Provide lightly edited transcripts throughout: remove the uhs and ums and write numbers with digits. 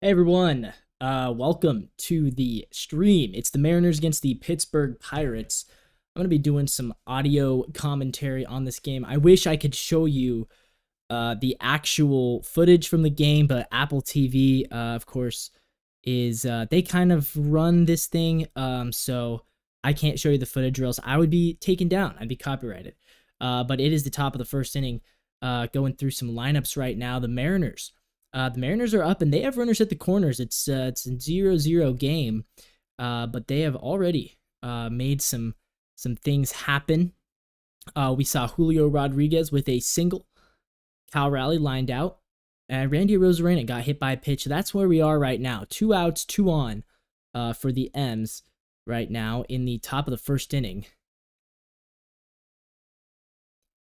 Hey everyone, welcome to the stream. It's the Mariners against the Pittsburgh Pirates. I'm going to be doing some audio commentary on this game. I wish I could show you the actual footage from the game, but Apple TV, of course, is they kind of run this thing, so I can't show you the footage or else I would be taken down. I'd be copyrighted. But it is the top of the first inning, going through some lineups right now. The Mariners are up and they have runners at the corners. It's a 0-0 game, but they have already made some things happen. We saw Julio Rodriguez with a single. Cal Raleigh lined out, and Randy Arozarena got hit by a pitch. That's where we are right now. 2 outs, 2 on for the M's right now in the top of the first inning.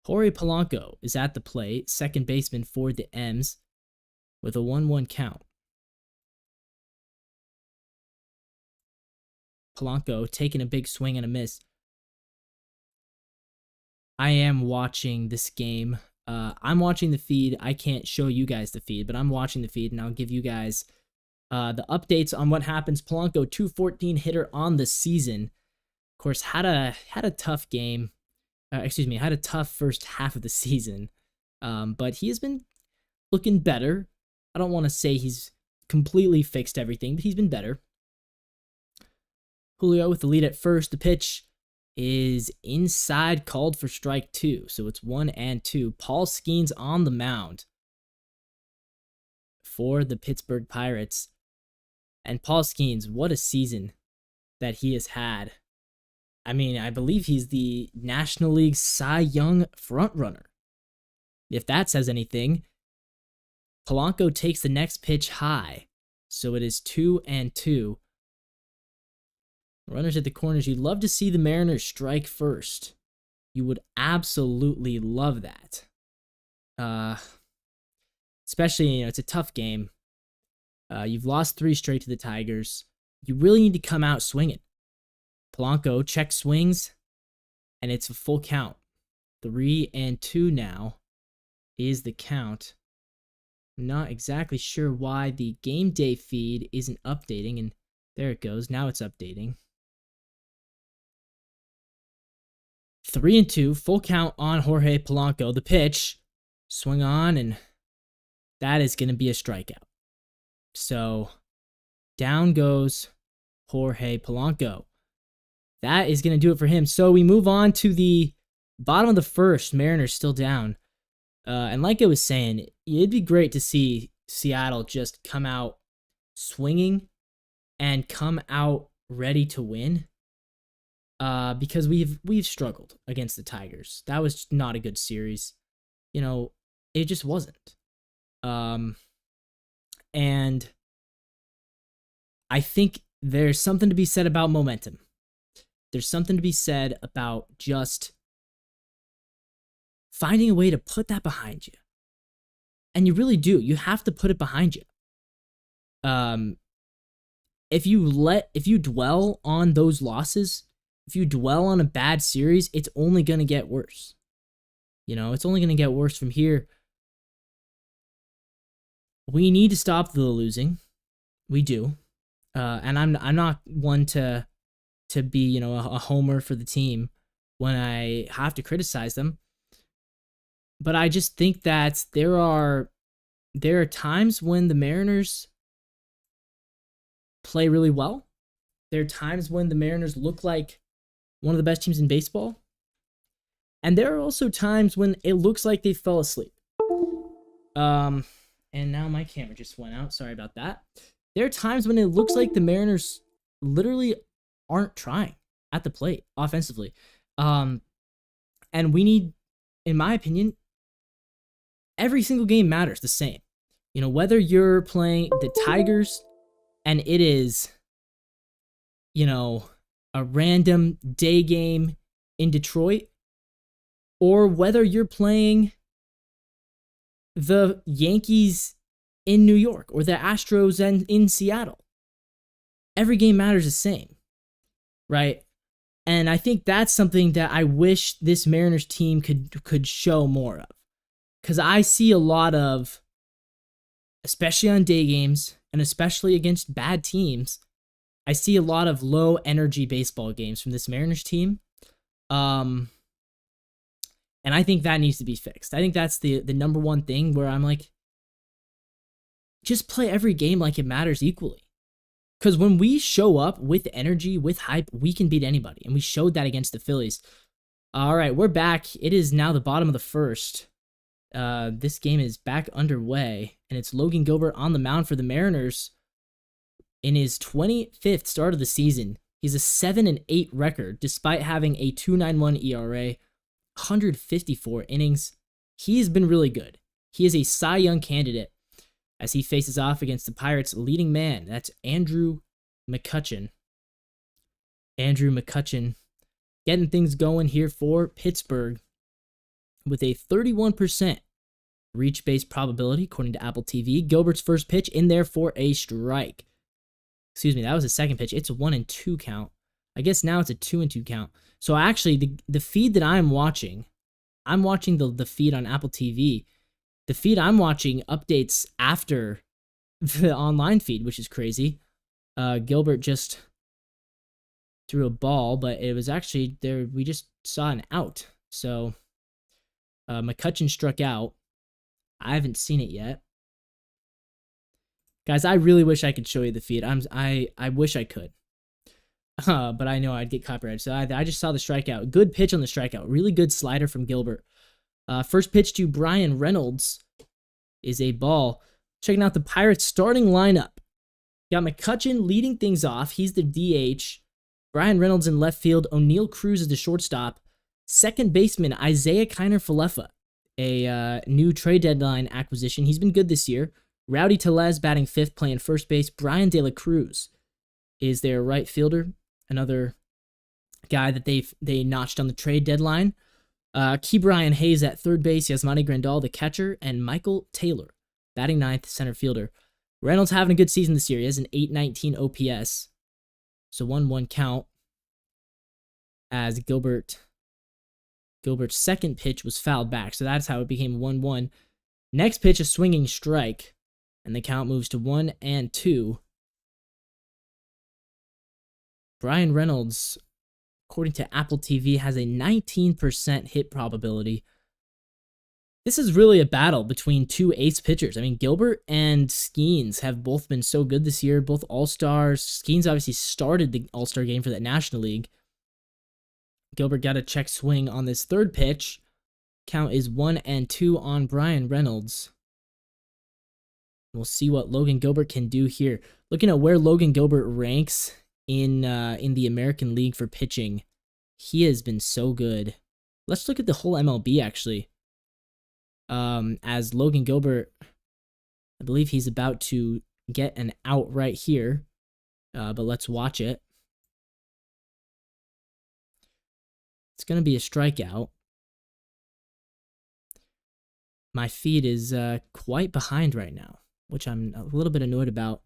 Jorge Polanco is at the plate, second baseman for the M's, with a 1-1 count. Polanco taking a big swing and a miss. I am watching this game. I'm watching the feed. I can't show you guys the feed, but I'm watching the feed, and I'll give you guys the updates on what happens. Polanco, 214 hitter on the season. Of course, had a tough game. Had a tough first half of the season. But he has been looking better. I don't want to say he's completely fixed everything, but he's been better. Julio with the lead at first. The pitch is inside, called for strike 2. So it's 1-2. Paul Skenes on the mound for the Pittsburgh Pirates. And Paul Skenes, what a season that he has had. I mean, I believe he's the National League Cy Young frontrunner. If that says anything. Polanco takes the next pitch high, so it is 2-2. Runners at the corners. You'd love to see the Mariners strike first. You would absolutely love that. Especially, it's a tough game. You've lost 3 straight to the Tigers. You really need to come out swinging. Polanco check swings, and it's a full count. 3-2 now is the count. Not exactly sure why the game day feed isn't updating, and there it goes. Now it's updating. 3-2, full count on Jorge Polanco. The pitch, swing on, and that is going to be a strikeout. So down goes Jorge Polanco. That is going to do it for him. So we move on to the bottom of the first. Mariners still down. And like I was saying, it'd be great to see Seattle just come out swinging and come out ready to win. Because we've struggled against the Tigers. That was not a good series. It just wasn't. And I think there's something to be said about momentum. There's something to be said about just finding a way to put that behind you. And you really do. You have to put it behind you. If you dwell on those losses, if you dwell on a bad series, it's only going to get worse. It's only going to get worse from here. We need to stop the losing. We do. And I'm not one to be, a homer for the team when I have to criticize them. But I just think that there are times when the Mariners play really well. There are times when the Mariners look like one of the best teams in baseball. And there are also times when it looks like they fell asleep. And now my camera just went out. Sorry about that. There are times when it looks like the Mariners literally aren't trying at the plate offensively. And we need, in my opinion, every single game matters the same. Whether you're playing the Tigers and it is, a random day game in Detroit, or whether you're playing the Yankees in New York or the Astros in Seattle. Every game matters the same, right? And I think that's something that I wish this Mariners team could show more of. Because I see a lot of especially on day games and especially against bad teams, I see a lot of low energy baseball games from this Mariners team. And I think that needs to be fixed. I think that's the number one thing where I'm like, just play every game like it matters equally. Because when we show up with energy, with hype, we can beat anybody. And we showed that against the Phillies. All right, we're back. It is now the bottom of the first. This game is back underway. And it's Logan Gilbert on the mound for the Mariners in his 25th start of the season. He's a 7-8 record despite having a 2.91 ERA, 154 innings. He's been really good. He is a Cy Young candidate as he faces off against the Pirates' leading man. That's Andrew McCutchen. Andrew McCutchen getting things going here for Pittsburgh with a 31% reach base probability, according to Apple TV. Gilbert's first pitch in there for a strike. Excuse me, that was a second pitch. It's a 1-2 count. I guess now it's a 2-2 count. So actually, the feed that I'm watching the feed on Apple TV. The feed I'm watching updates after the online feed, which is crazy. Gilbert just threw a ball, but it was actually there. We just saw an out. So McCutchen struck out. I haven't seen it yet. Guys, I really wish I could show you the feed. I wish I could. But I know I'd get copyrighted. So I just saw the strikeout. Good pitch on the strikeout. Really good slider from Gilbert. First pitch to Bryan Reynolds is a ball. Checking out the Pirates starting lineup. Got McCutchen leading things off. He's the DH. Bryan Reynolds in left field. O'Neal Cruz is the shortstop. Second baseman Isaiah Kiner-Falefa, a new trade deadline acquisition. He's been good this year. Rowdy Tellez batting fifth, playing first base. Brian De La Cruz is their right fielder. Another guy that they notched on the trade deadline. Ke'Bryan Hayes at third base, Yasmani Grandal, the catcher, and Michael Taylor, batting ninth, center fielder. Reynolds having a good season this year. He has an 819 OPS. So 1-1 count as Gilbert's second pitch was fouled back. So that's how it became 1-1. Next pitch, a swinging strike, and the count moves to 1-2. Bryan Reynolds, according to Apple TV, has a 19% hit probability. This is really a battle between two ace pitchers. I mean, Gilbert and Skenes have both been so good this year, both All-Stars. Skenes obviously started the All-Star game for the National League. Gilbert got a check swing on this third pitch. Count is 1-2 on Bryan Reynolds. We'll see what Logan Gilbert can do here. Looking at where Logan Gilbert ranks in the American League for pitching, he has been so good. Let's look at the whole MLB, actually. As Logan Gilbert, I believe he's about to get an out right here, but let's watch it. It's going to be a strikeout. My feed is quite behind right now, which I'm a little bit annoyed about.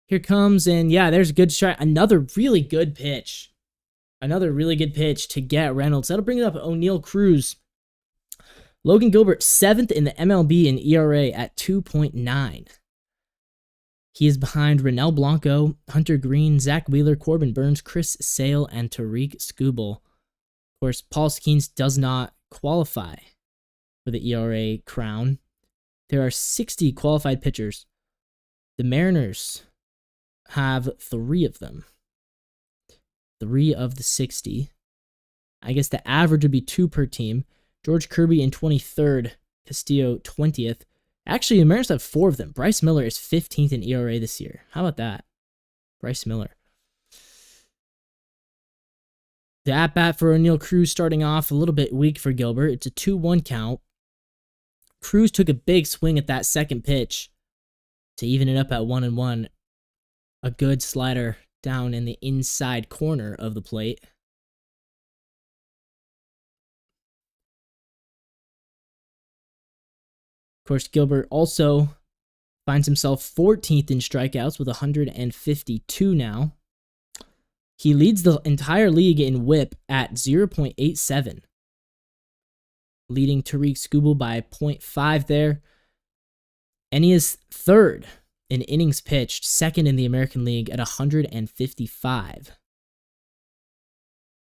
Here comes, and yeah, there's a good strike. Another really good pitch. Another really good pitch to get Reynolds. That'll bring it up O'Neal Cruz. Logan Gilbert, 7th in the MLB in ERA at 2.9. He is behind Ronel Blanco, Hunter Green, Zach Wheeler, Corbin Burns, Chris Sale, and Tariq Skubal. Of course, Paul Skenes does not qualify for the ERA crown. There are 60 qualified pitchers. The Mariners have 3 of them. 3 of the 60. I guess the average would be 2 per team. George Kirby in 23rd, Castillo 20th. Actually, the Mariners have 4 of them. Bryce Miller is 15th in ERA this year. How about that? Bryce Miller. The at-bat for O'Neal Cruz starting off a little bit weak for Gilbert. It's a 2-1 count. Cruz took a big swing at that second pitch to even it up at 1-1. A good slider down in the inside corner of the plate. Of course, Gilbert also finds himself 14th in strikeouts with 152 now. He leads the entire league in WHIP at 0.87, leading Tariq Skubal by 0.5 there. And he is third in innings pitched, second in the American League at 155.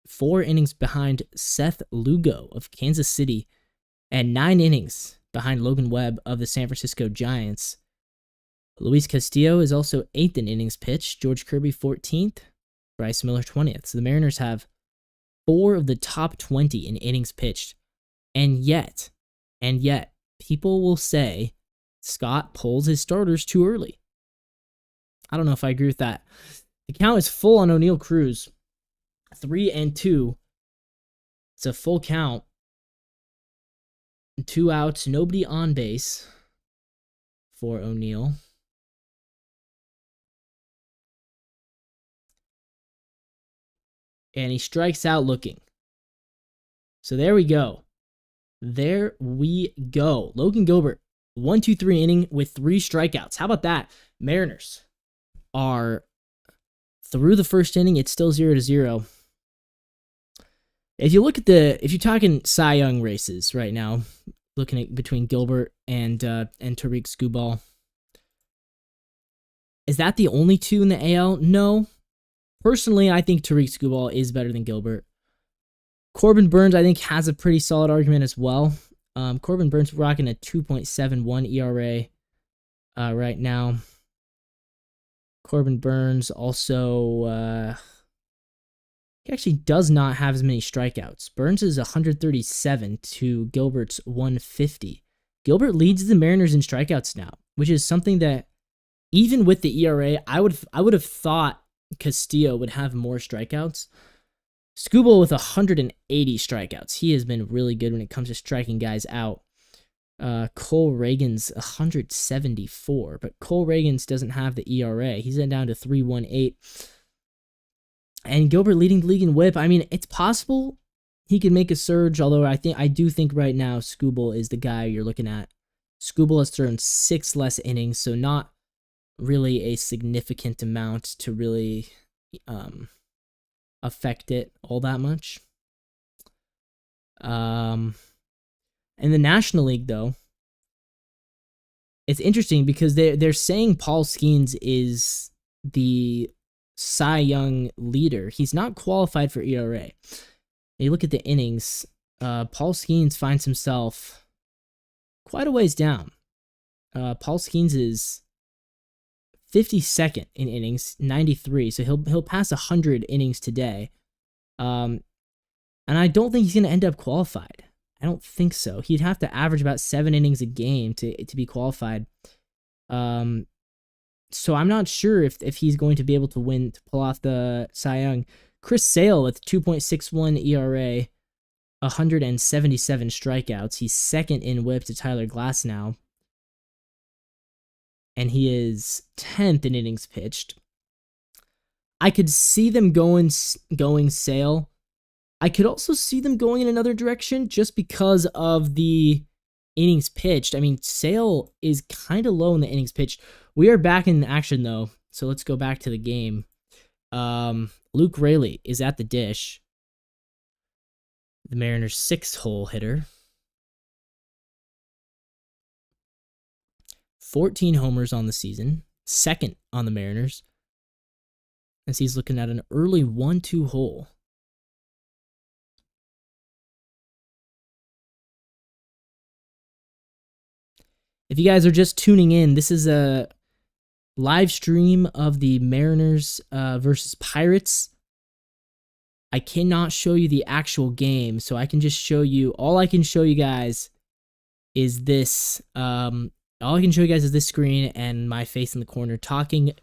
4 innings behind Seth Lugo of Kansas City, and 9 innings behind Logan Webb of the San Francisco Giants. Luis Castillo is also 8th in innings pitched, George Kirby 14th, Bryce Miller 20th. So the Mariners have 4 of the top 20 in innings pitched. And yet, people will say Scott pulls his starters too early. I don't know if I agree with that. The count is full on O'Neal Cruz. 3-2. It's a full count. 2 outs, nobody on base for O'Neal. And he strikes out looking. So there we go. Logan Gilbert, 1-2-3 inning with 3 strikeouts. How about that? Mariners are through the first inning. It's still 0-0. If you're talking Cy Young races right now, looking at between Gilbert and Tariq Skubal, is that the only 2 in the AL? No. Personally, I think Tariq Skubal is better than Gilbert. Corbin Burnes, I think, has a pretty solid argument as well. Corbin Burnes rocking a 2.71 ERA right now. Corbin Burnes also, he actually does not have as many strikeouts. Burnes is 137 to Gilbert's 150. Gilbert leads the Mariners in strikeouts now, which is something that, even with the ERA, I would have thought Castillo would have more strikeouts. Skubal with 180 strikeouts. He has been really good when it comes to striking guys out. Cole Reagan's 174, but Cole Reagan's doesn't have the ERA. He's down to 3.18. And Gilbert leading the league in WHIP. I mean, it's possible he can make a surge, although I do think right now Skubal is the guy you're looking at. Skubal has thrown 6 less innings, so not really a significant amount to really affect it all that much. In the National League, though, it's interesting because they're saying Paul Skenes is the Cy Young leader. He's not qualified for ERA. You look at the innings, Paul Skenes finds himself quite a ways down. Paul Skenes is 52nd in innings, 93, so he'll pass 100 innings today. And I don't think he's going to end up qualified. I don't think so. He'd have to average about 7 innings a game to be qualified. So I'm not sure if he's going to be able to pull off the Cy Young. Chris Sale with 2.61 ERA, 177 strikeouts. He's second in WHIP to Tyler Glasnow. And he is 10th in innings pitched. I could see them going Sale. I could also see them going in another direction just because of the innings pitched. I mean, Sale is kind of low in the innings pitched. We are back in action, though, so let's go back to the game. Luke Raley is at the dish. The Mariners' 6-hole hitter. 14 homers on the season. Second on the Mariners. As he's looking at an early 1-2 hole. If you guys are just tuning in, this is a live stream of the Mariners versus Pirates. I cannot show you the actual game, so I can just show you, all I can show you guys is this. All I can show you guys is this screen and my face in the corner talking,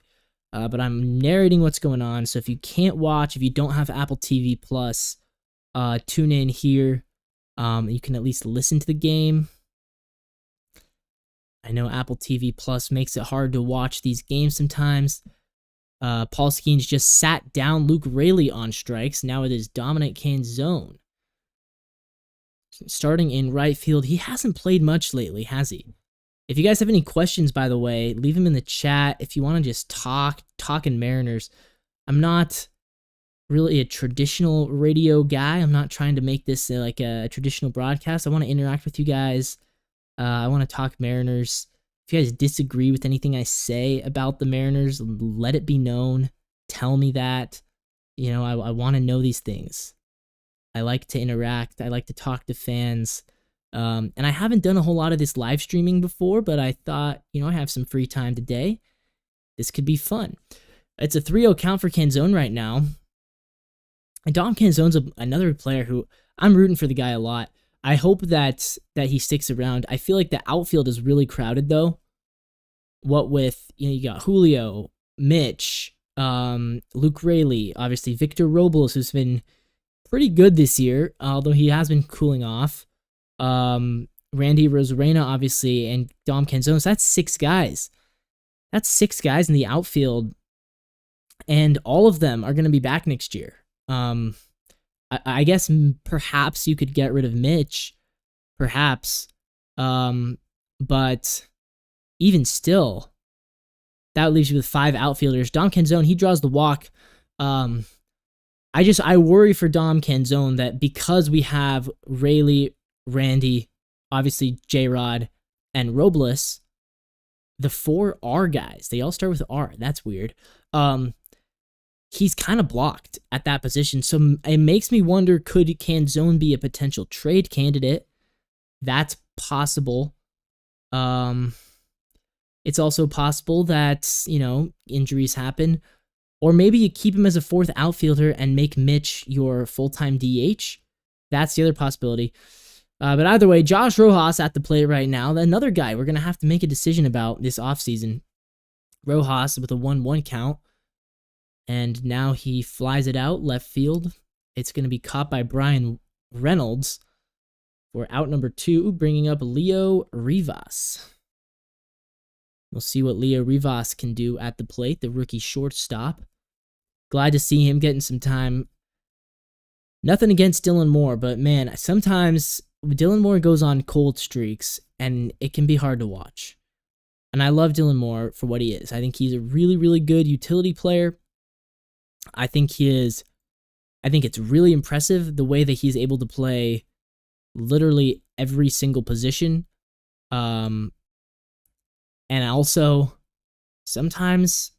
but I'm narrating what's going on. So if you can't watch, if you don't have Apple TV Plus, tune in here. You can at least listen to the game. I know Apple TV Plus makes it hard to watch these games sometimes. Paul Skenes just sat down Luke Raley on strikes. Now it is Dominic Cain's zone. Starting in right field, he hasn't played much lately, has he? If you guys have any questions, by the way, leave them in the chat. If you want to just talking Mariners. I'm not really a traditional radio guy. I'm not trying to make this like a traditional broadcast. I want to interact with you guys. I want to talk Mariners. If you guys disagree with anything I say about the Mariners, let it be known. Tell me that. You know, I want to know these things. I like to interact. I like to talk to fans. And I haven't done a whole lot of this live streaming before, but I thought, you know, I have some free time today. This could be fun. It's a 3-0 count for Canzone right now. And Dom Canzone's another player who I'm rooting for the guy a lot. I hope that he sticks around. I feel like the outfield is really crowded, though. What with, you know, you got Julio, Mitch, Luke Raley, obviously Victor Robles, who's been pretty good this year, although he has been cooling off. Randy Rosarena, obviously, and Dom Canzone. So that's 6 guys. That's 6 guys in the outfield, and all of them are going to be back next year. I guess perhaps you could get rid of Mitch, perhaps, but even still, that leaves you with 5 outfielders. Dom Canzone, he draws the walk. I worry for Dom Canzone that because we have Rayleigh, Randy, obviously J-Rod, and Robles, the 4 R guys, they all start with R. That's weird. He's kind of blocked at that position. So it makes me wonder, could Canzone be a potential trade candidate? That's possible. It's also possible that, you know, injuries happen. Or maybe you keep him as a 4th outfielder and make Mitch your full-time DH. That's the other possibility. But either way, Josh Rojas at the plate right now. Another guy we're going to have to make a decision about this offseason. Rojas with a 1-1 count. And now he flies it out left field. It's going to be caught by Brian Reynolds for out number 2, bringing up Leo Rivas. We'll see what Leo Rivas can do at the plate, the rookie shortstop. Glad to see him getting some time. Nothing against Dylan Moore, but man, sometimes Dylan Moore goes on cold streaks, and it can be hard to watch. And I love Dylan Moore for what he is. I think he's a really, really good utility player. I think it's really impressive the way that he's able to play literally every single position. And also, sometimes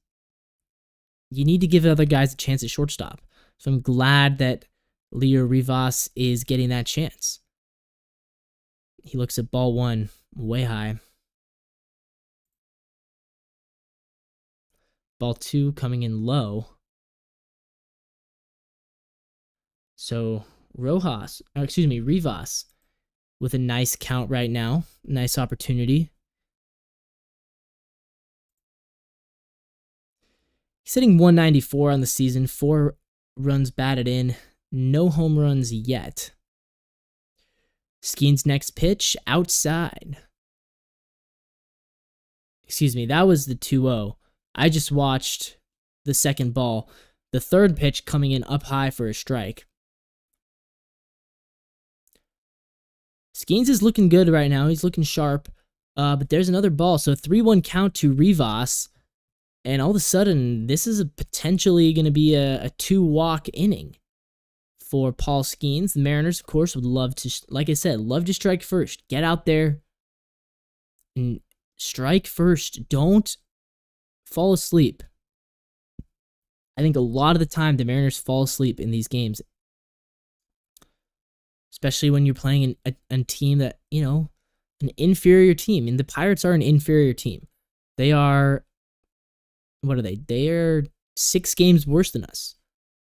you need to give other guys a chance at shortstop. So I'm glad that Leo Rivas is getting that chance. He looks at ball 1 way high. Ball 2 coming in low. So Rivas with a nice count right now. Nice opportunity. He's hitting 194 on the season, 4 runs batted in, no home runs yet. Skenes' next pitch, outside. Excuse me, that was the 2-0. I just watched the second ball. The third pitch coming in up high for a strike. Skenes is looking good right now. He's looking sharp. But there's another ball. So 3-1 count to Rivas. And all of a sudden, this is potentially going to be a 2-walk inning for Paul Skenes. The Mariners, of course, would love to, like I said, love to strike first. Get out there and strike first. Don't fall asleep. I think a lot of the time the Mariners fall asleep in these games. Especially when you're playing a team that, you know, an inferior team. And the Pirates are an inferior team. They are, what are they? They are 6 games worse than us.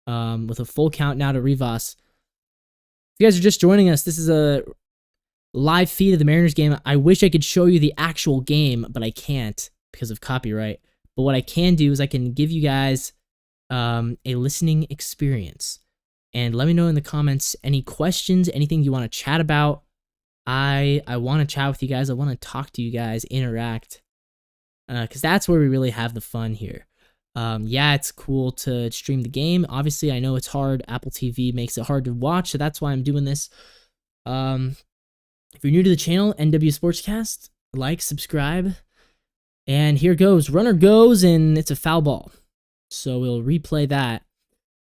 With a full count now to Rivas. If you guys are just joining us, this is a live feed of the Mariners game. I wish I could show you the actual game, but I can't because of copyright. But what I can do is I can give you guys a listening experience. And let me know in the comments any questions, anything you want to chat about. I want to chat with you guys. I want to talk to you guys, interact. Because that's where we really have the fun here. Yeah, it's cool to stream the game. Obviously, I know it's hard. Apple TV makes it hard to watch, so that's why I'm doing this. If you're new to the channel, NW Sportscast, like, subscribe. And here goes. Runner goes, and it's a foul ball. So we'll replay that.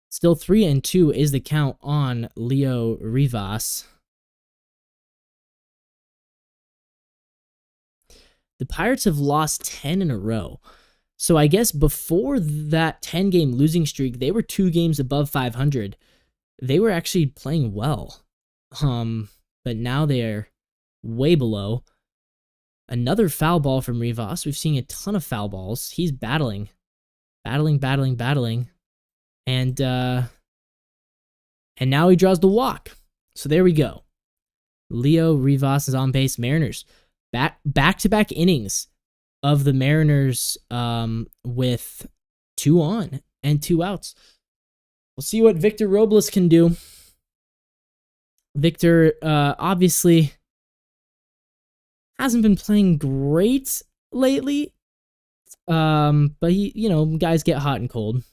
Still 3-2 is the count on Leo Rivas. the Pirates have lost 10 in a row. So I guess before that 10-game losing streak, they were 2 games above 500. They were actually playing well. But now they are way below. Another foul ball from Rivas. We've seen a ton of foul balls. He's battling. And now he draws the walk. So there we go. Leo Rivas is on base. Mariners. Back-to-back innings of the Mariners with 2 on and 2 outs. We'll see what Victor Robles can do. Victor obviously hasn't been playing great lately. But he, guys get hot and cold.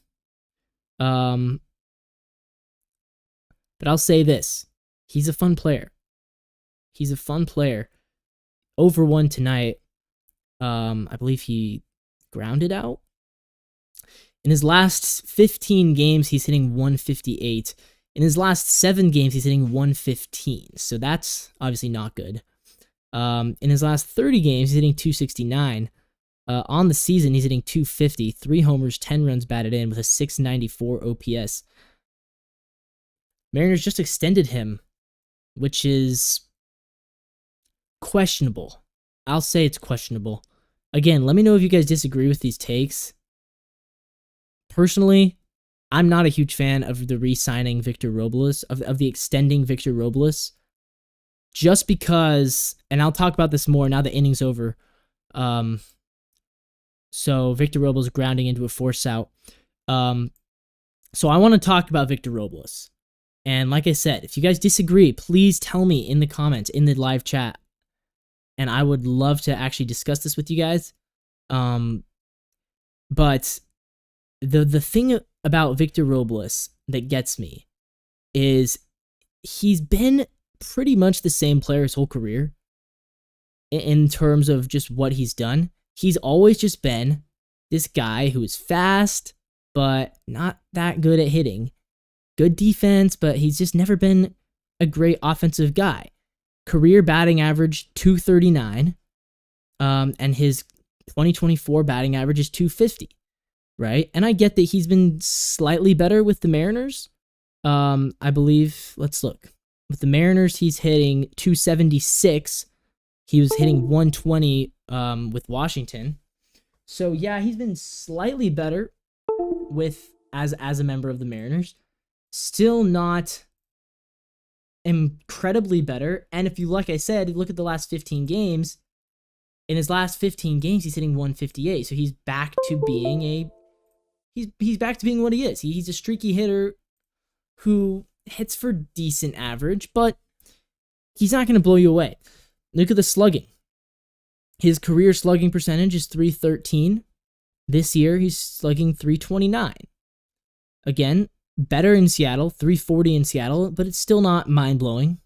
But I'll say this. He's a fun player. Over 1 tonight. I believe he grounded out. In his last 15 games, he's hitting 158. In his last 7 games, he's hitting 115. So that's obviously not good. In his last 30 games, he's hitting 269. On the season, he's hitting 250, 3 homers, 10 runs batted in with a 694 OPS. Mariners just extended him, which is questionable. I'll say it's questionable. Again, let me know if you guys disagree with these takes. Personally, I'm not a huge fan of the re-signing Victor Robles, of the extending Victor Robles, just because, and I'll talk about this more now the inning's over. So Victor Robles grounding into a force out. So I want to talk about Victor Robles. And like I said, if you guys disagree, please tell me in the comments, in the live chat. And I would love to actually discuss this with you guys. But the thing about Victor Robles that gets me is he's been pretty much the same player his whole career in terms of just what he's done. He's always just been this guy who is fast, but not that good at hitting. Good defense, but he's just never been a great offensive guy. Career batting average 239, and his 2024 batting average is 250, right? And I get that he's been slightly better with the Mariners. I believe, let's look. With the Mariners, he's hitting 276. He was hitting 120 with Washington. So yeah, he's been slightly better with as a member of the Mariners. Still not incredibly better. And if you, like I said, look at the last 15 games, in his last 15 games, he's hitting 158. So he's back to being he's back to being what he is. He's a streaky hitter who hits for decent average, but he's not going to blow you away. Look at the slugging. His career slugging percentage is .313. This year, he's slugging .329. Again, better in Seattle, .340 in Seattle, but it's still not mind-blowing.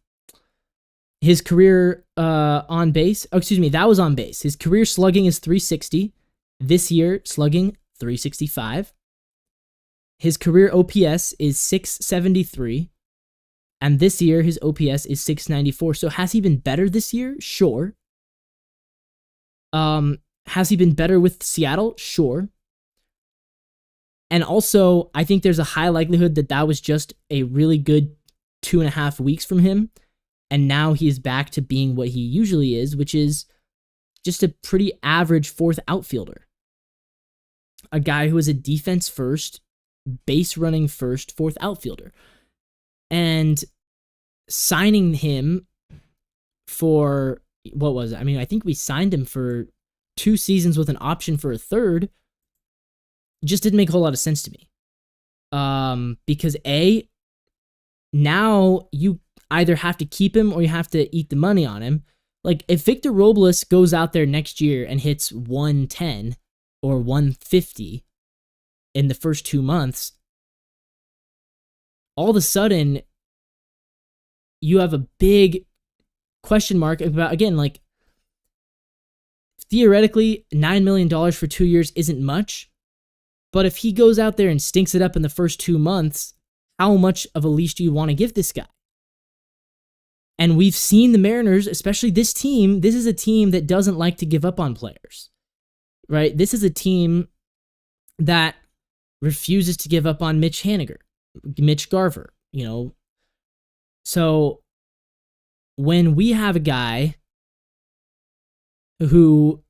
His career on base, that was on base. His career slugging is .360. This year, slugging .365. His career OPS is .673. And this year, his OPS is .694. So has he been better this year? Sure. Has he been better with Seattle? Sure. And also, I think there's a high likelihood that was just a really good 2.5 weeks from him. And now he is back to being what he usually is, which is just a pretty average fourth outfielder. A guy who is a defense first, base running first, fourth outfielder. And signing him for, what was it? I mean, I think we signed him for 2 seasons with an option for a third. Just didn't make a whole lot of sense to me. Because now you either have to keep him or you have to eat the money on him. Like, if Victor Robles goes out there next year and hits 110 or 150 in the first 2 months, all of a sudden, you have a big question mark about, again, like, theoretically, $9 million for 2 years isn't much, but if he goes out there and stinks it up in the first 2 months, how much of a leash do you want to give this guy? And we've seen the Mariners, especially this team, this is a team that doesn't like to give up on players, right? This is a team that refuses to give up on Mitch Garver, So when we have a guy who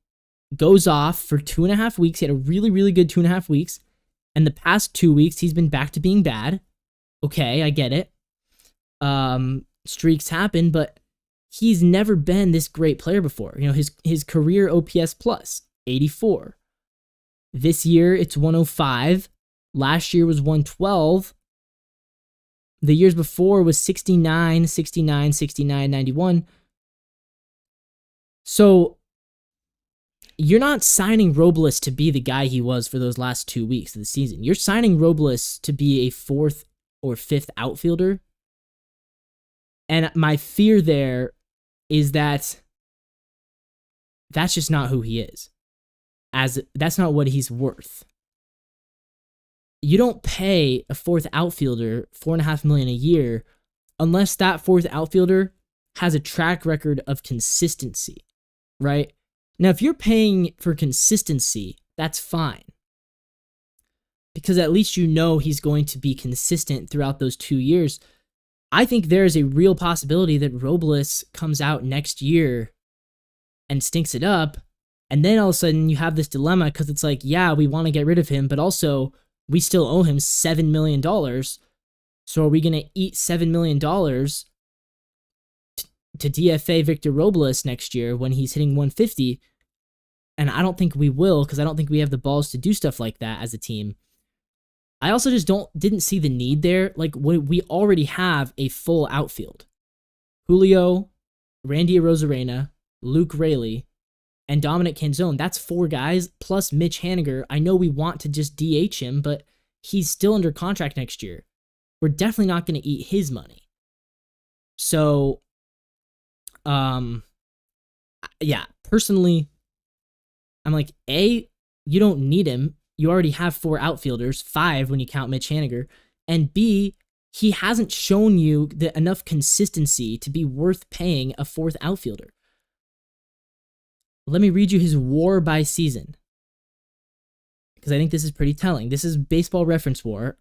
goes off for 2.5 weeks, he had a really, really good 2.5 weeks, and the past 2 weeks he's been back to being bad. Okay, I get it. Streaks happen, but he's never been this great player before. His career OPS plus 84. This year it's 105. Last year was 112. The years before was 69, 69, 69, 91. So you're not signing Robles to be the guy he was for those last 2 weeks of the season. You're signing Robles to be a 4th or 5th outfielder. And my fear there is that that's just not who he is. That's not what he's worth. You don't pay a 4th outfielder $4.5 million a year unless that 4th outfielder has a track record of consistency, right? Now, if you're paying for consistency, that's fine. Because at least he's going to be consistent throughout those 2 years. I think there is a real possibility that Robles comes out next year and stinks it up, and then all of a sudden you have this dilemma because it's like, yeah, we want to get rid of him, but also we still owe him $7 million. So are we going to eat $7 million to DFA Victor Robles next year when he's hitting 150? And I don't think we will, because I don't think we have the balls to do stuff like that as a team. I also just didn't see the need there. Like, we already have a full outfield. Julio, Randy Arozarena, Luke Raley, and Dominic Canzone. That's 4 guys, plus Mitch Haniger. I know we want to just DH him, but he's still under contract next year. We're definitely not going to eat his money. So, yeah, personally, I'm like, A, you don't need him. You already have 4 outfielders, 5 when you count Mitch Haniger. And B, he hasn't shown you enough consistency to be worth paying a 4th outfielder. Let me read you his WAR by season, because I think this is pretty telling. This is Baseball Reference WAR.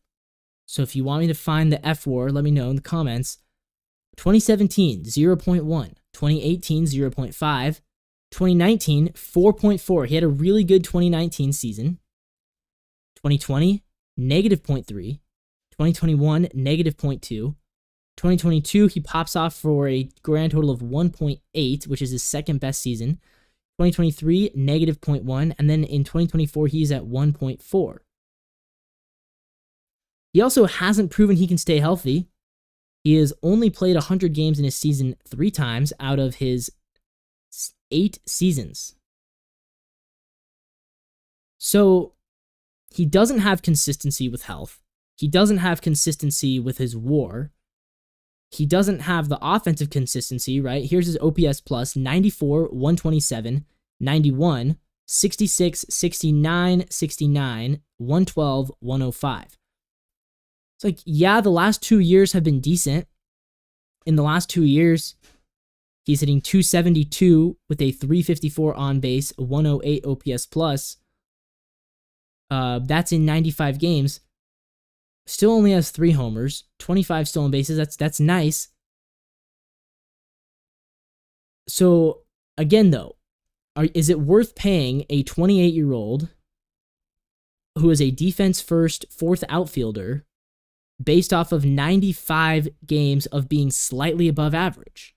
So if you want me to find the F WAR, let me know in the comments. 2017, 0.1. 2018, 0.5. 2019, 4.4. He had a really good 2019 season. 2020, negative 0.3. 2021, negative 0.2. 2022, he pops off for a grand total of 1.8, which is his second best season. 2023, negative 0.1. And then in 2024, he's at 1.4. He also hasn't proven he can stay healthy. He has only played 100 games in his season 3 times out of his 8 seasons. So he doesn't have consistency with health. He doesn't have consistency with his WAR. He doesn't have the offensive consistency, right? Here's his OPS plus, 94, 127, 91, 66, 69, 69, 112, 105. It's like, yeah, the last 2 years have been decent. In the last 2 years, he's hitting 272 with a 354 on base, 108 OPS plus. That's in 95 games. Still only has 3 homers, 25 stolen bases. That's nice. So again, though, is it worth paying a 28-year-old who is a defense-first 4th outfielder based off of 95 games of being slightly above average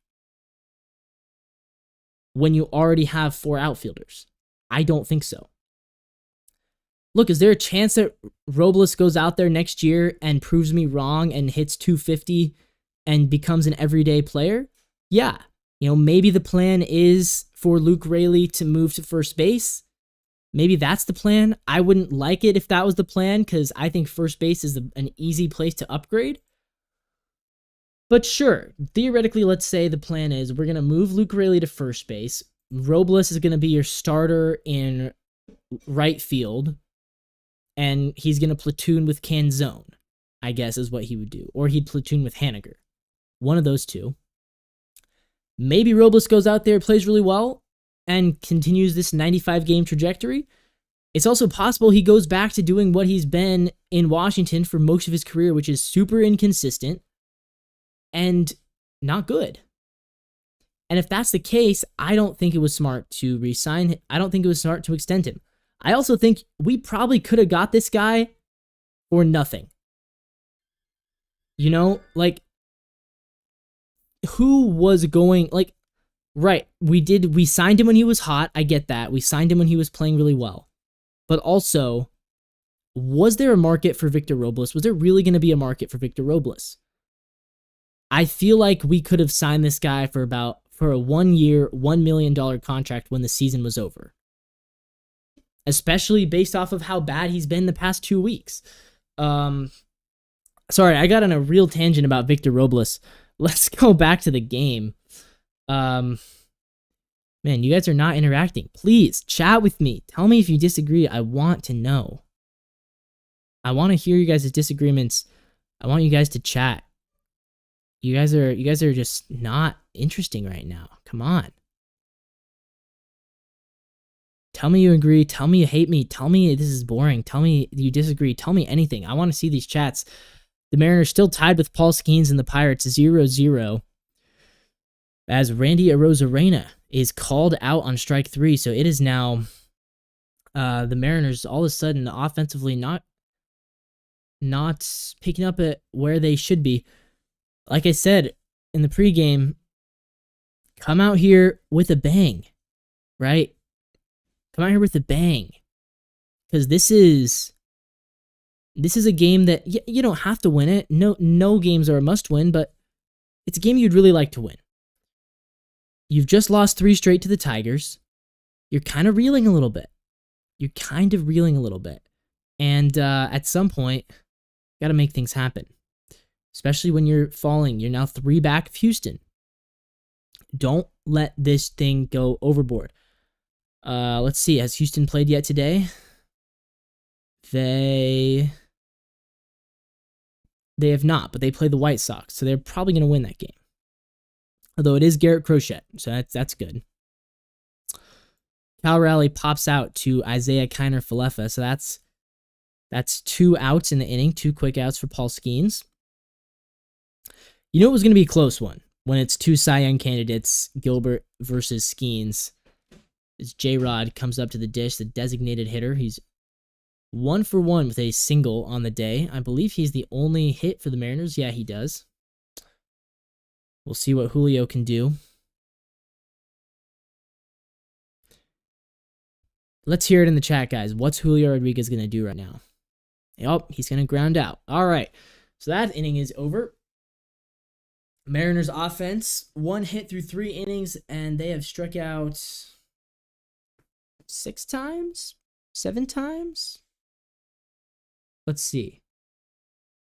when you already have 4 outfielders? I don't think so. Look, is there a chance that Robles goes out there next year and proves me wrong and hits 250 and becomes an everyday player? Yeah. Maybe the plan is for Luke Raley to move to first base. Maybe that's the plan. I wouldn't like it if that was the plan, because I think first base is an easy place to upgrade. But sure, theoretically, let's say the plan is we're going to move Luke Raley to first base. Robles is going to be your starter in right field, and he's going to platoon with Canzone, I guess is what he would do. Or he'd platoon with Haniger. One of those two. Maybe Robles goes out there, plays really well, and continues this 95-game trajectory. It's also possible he goes back to doing what he's been in Washington for most of his career, which is super inconsistent and not good. And if that's the case, I don't think it was smart to re-sign him. I don't think it was smart to extend him. I also think we probably could have got this guy for nothing. You know, like, who was going, like, right, we signed him when he was hot. I get that. We signed him when he was playing really well. But also, was there a market for Victor Robles? Was there really going to be a market for Victor Robles? I feel like we could have signed this guy for a 1 year, $1 million contract when the season was over. Especially based off of how bad he's been the past 2 weeks. Sorry, I got on a real tangent about Victor Robles. Let's go back to the game. Man, you guys are not interacting. Please, chat with me. Tell me if you disagree. I want to know. I want to hear you guys' disagreements. I want you guys to chat. You guys are just not interesting right now. Come on. Tell me you agree. Tell me you hate me. Tell me this is boring. Tell me you disagree. Tell me anything. I want to see these chats. The Mariners still tied with Paul Skenes and the Pirates 0-0 as Randy Arozarena is called out on strike 3. So it is now the Mariners all of a sudden offensively not picking up at where they should be. Like I said in the pregame, come out here with a bang, right? Come out here with a bang. Because this is a game that you don't have to win it. No games are a must win, but it's a game you'd really like to win. You've just lost 3 straight to the Tigers. You're kind of reeling a little bit. And at some point, got to make things happen. Especially when you're falling. You're now 3 back of Houston. Don't let this thing go overboard. Let's see. Has Houston played yet today? They have not, but they play the White Sox, so they're probably going to win that game. Although it is Garrett Crochet, so that's good. Cal Raleigh pops out to Isaiah Kiner-Falefa, so that's 2 outs in the inning, 2 quick outs for Paul Skenes. You know it was going to be a close one when it's 2 Cy Young candidates, Gilbert versus Skenes. As J-Rod comes up to the dish, the designated hitter. He's 1 for 1 with a single on the day. I believe he's the only hit for the Mariners. Yeah, he does. We'll see what Julio can do. Let's hear it in the chat, guys. What's Julio Rodriguez going to do right now? Yep, he's going to ground out. All right, so that inning is over. Mariners offense, 1 hit through 3 innings, and they have struck out 6 times? 7 times? Let's see.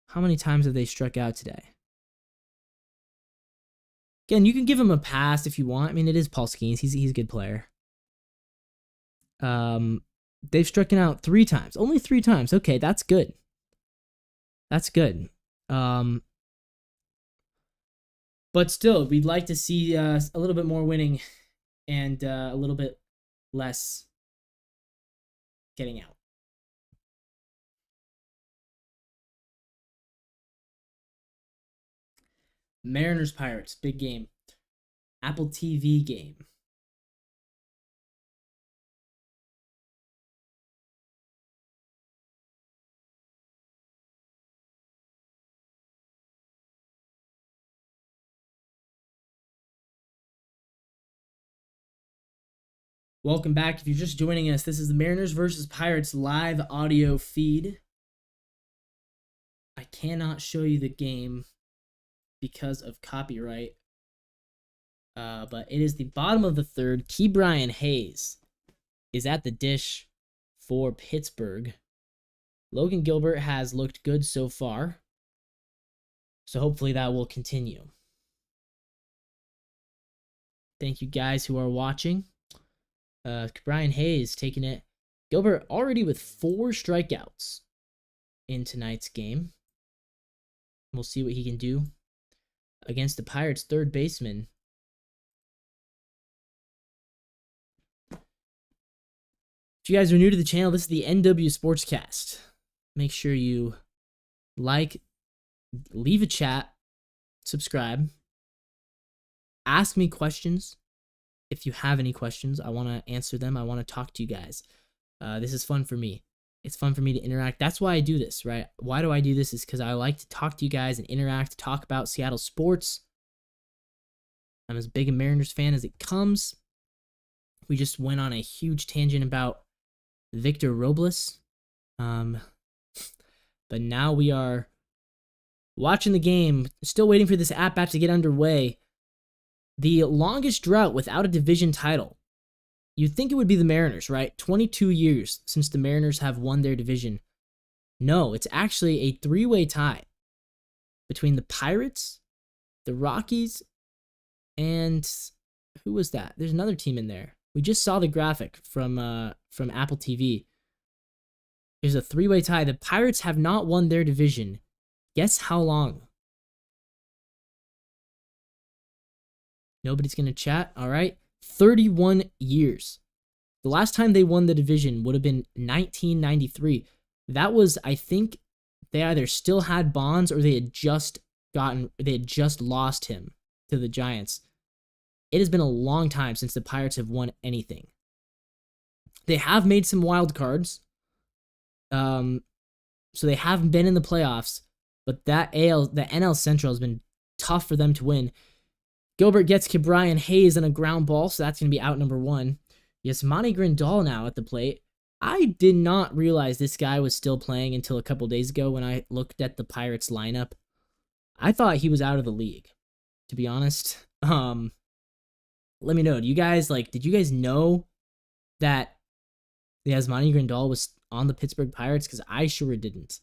How many times have they struck out today? Again, you can give him a pass if you want. I mean, it is Paul Skenes. He's a good player. They've struck out 3 times. Only 3 times. Okay, that's good. That's good. But still, we'd like to see a little bit more winning and a little bit less getting out. Mariners Pirates, big game. Apple TV game. Welcome back. If you're just joining us, this is the Mariners versus Pirates live audio feed. I cannot show you the game because of copyright. But it is the bottom of the 3rd. Ke'Bryan Hayes is at the dish for Pittsburgh. Logan Gilbert has looked good so far. So hopefully that will continue. Thank you guys who are watching. Ke'Bryan Hayes taking it. Gilbert already with 4 strikeouts in tonight's game. We'll see what he can do against the Pirates' 3rd baseman, If you guys are new to the channel, this is the NW Sportscast. Make sure you like, leave a chat, subscribe, ask me questions. If you have any questions, I want to answer them. I want to talk to you guys. This is fun for me. It's fun for me to interact. That's why I do this, right? Why do I do this? Is because I like to talk to you guys and interact, talk about Seattle sports. I'm as big a Mariners fan as it comes. We just went on a huge tangent about Victor Robles. But now we are watching the game, still waiting for this at-bat to get underway. The longest drought without a division title. You'd think it would be the Mariners, right? 22 years since the Mariners have won their division. No, it's actually a three-way tie between the Pirates, the Rockies, and who was that? There's another team in there. We just saw the graphic from Apple TV. There's a three-way tie. The Pirates have not won their division. Guess how long? Nobody's going to chat. All right. 31 years. The last time they won the division would have been 1993. That was, I think, they either still had Bonds or they had just lost him to the Giants. It has been a long time since the Pirates have won anything. They have made some wild cards. So they haven't been in the playoffs, but the NL Central has been tough for them to win. Gilbert gets Ke'Bryan Hayes on a ground ball, so that's going to be out number one. Yasmani Grandal now at the plate. I did not realize this guy was still playing until a couple days ago when I looked at the Pirates lineup. I thought he was out of the league, to be honest. Let me know. Did you guys know that Yasmani Grandal was on the Pittsburgh Pirates? Because I sure didn't.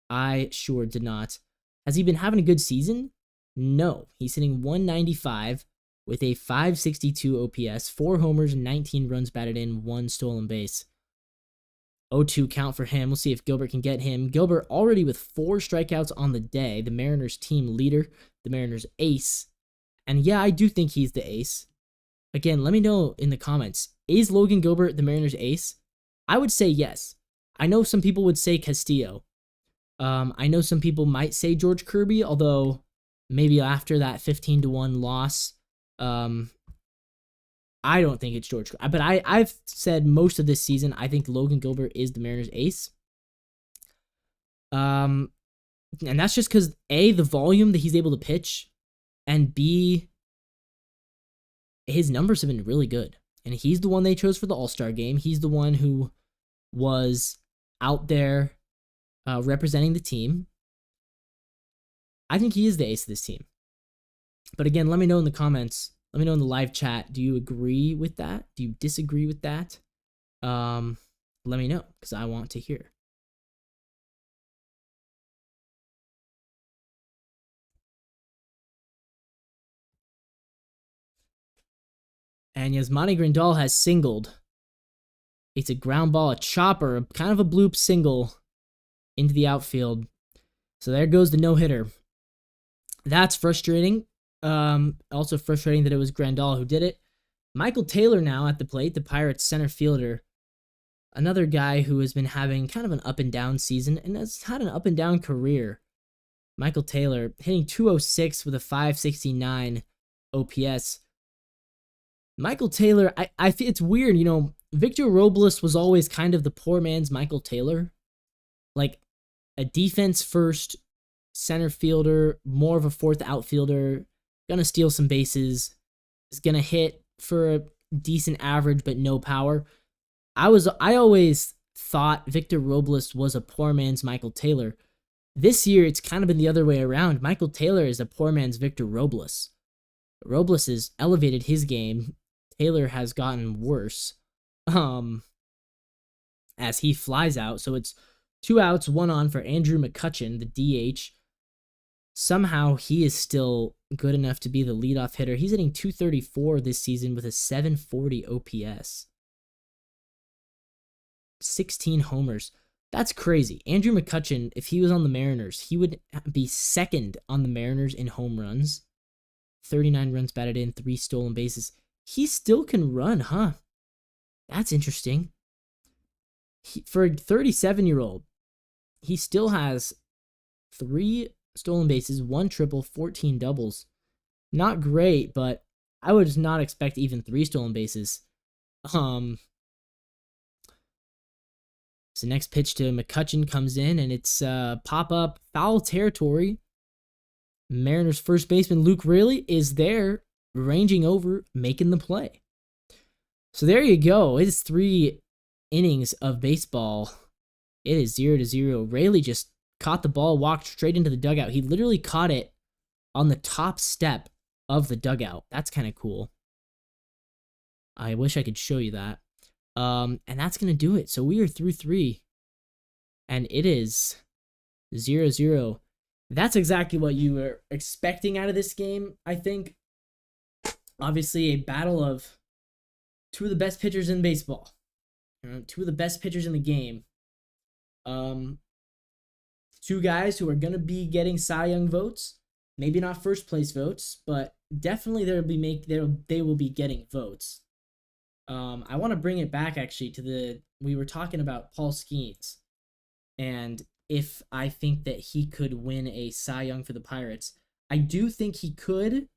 I sure did not. Has he been having a good season? No. He's hitting 195 with a 562 OPS, 4 homers, 19 runs batted in, 1 stolen base. 0-2 count for him. We'll see if Gilbert can get him. Gilbert already with 4 strikeouts on the day. The Mariners team leader, the Mariners ace. And yeah, I do think he's the ace. Again, let me know in the comments. Is Logan Gilbert the Mariners ace? I would say yes. I know some people would say Castillo. I know some people might say George Kirby, although maybe after that 15-1 loss, I don't think it's George Kirby. But I've said most of this season, I think Logan Gilbert is the Mariners ace. And that's just because A, the volume that he's able to pitch, and B, his numbers have been really good. And he's the one they chose for the All-Star game. He's the one who was out there representing the team. I think he is the ace of this team. But again, let me know in the comments. Let me know in the live chat. Do you agree with that? Do you disagree with that? Let me know, because I want to hear. And Yasmani Grandal has singled. It's a ground ball, a chopper, kind of a bloop single into the outfield. So there goes the no-hitter. That's frustrating. Also frustrating that it was Grandal who did it. Michael Taylor now at the plate, the Pirates center fielder. Another guy who has been having kind of an up-and-down season and has had an up-and-down career. Michael Taylor hitting 206 with a 569 OPS. Michael Taylor, I think it's weird, you know, Victor Robles was always kind of the poor man's Michael Taylor. Like a defense first center fielder, more of a fourth outfielder, gonna steal some bases, is gonna hit for a decent average but no power. I always thought Victor Robles was a poor man's Michael Taylor. This year it's kind of been the other way around. Michael Taylor is a poor man's Victor Robles. Robles has elevated his game. Taylor has gotten worse as he flies out. So it's 2 outs, 1 on for Andrew McCutchen, the DH. Somehow he is still good enough to be the leadoff hitter. He's hitting 234 this season with a 740 OPS. 16 homers. That's crazy. Andrew McCutchen, if he was on the Mariners, he would be second on the Mariners in home runs. 39 runs batted in, 3 stolen bases. He still can run, huh? That's interesting. For a 37-year-old, he still has 3 stolen bases, 1 triple, 14 doubles. Not great, but I would just not expect even 3 stolen bases. So next pitch to McCutchen comes in, and it's pop-up foul territory. Mariners first baseman Luke Riley is there, ranging over, making the play. So there you go. It's 3 innings of baseball. It is 0-0. Rayleigh just caught the ball, walked straight into the dugout. He literally caught it on the top step of the dugout. That's kind of cool. I wish I could show you that. And that's going to do it. So we are through 3. And it is 0-0. That's exactly what you were expecting out of this game, I think. Obviously, a battle of 2 of the best pitchers in baseball. 2 of the best pitchers in the game. 2 guys who are going to be getting Cy Young votes. Maybe not first place votes, but definitely they will be getting votes. I want to bring it back actually to we were talking about Paul Skenes, and if I think that he could win a Cy Young for the Pirates. I do think he could,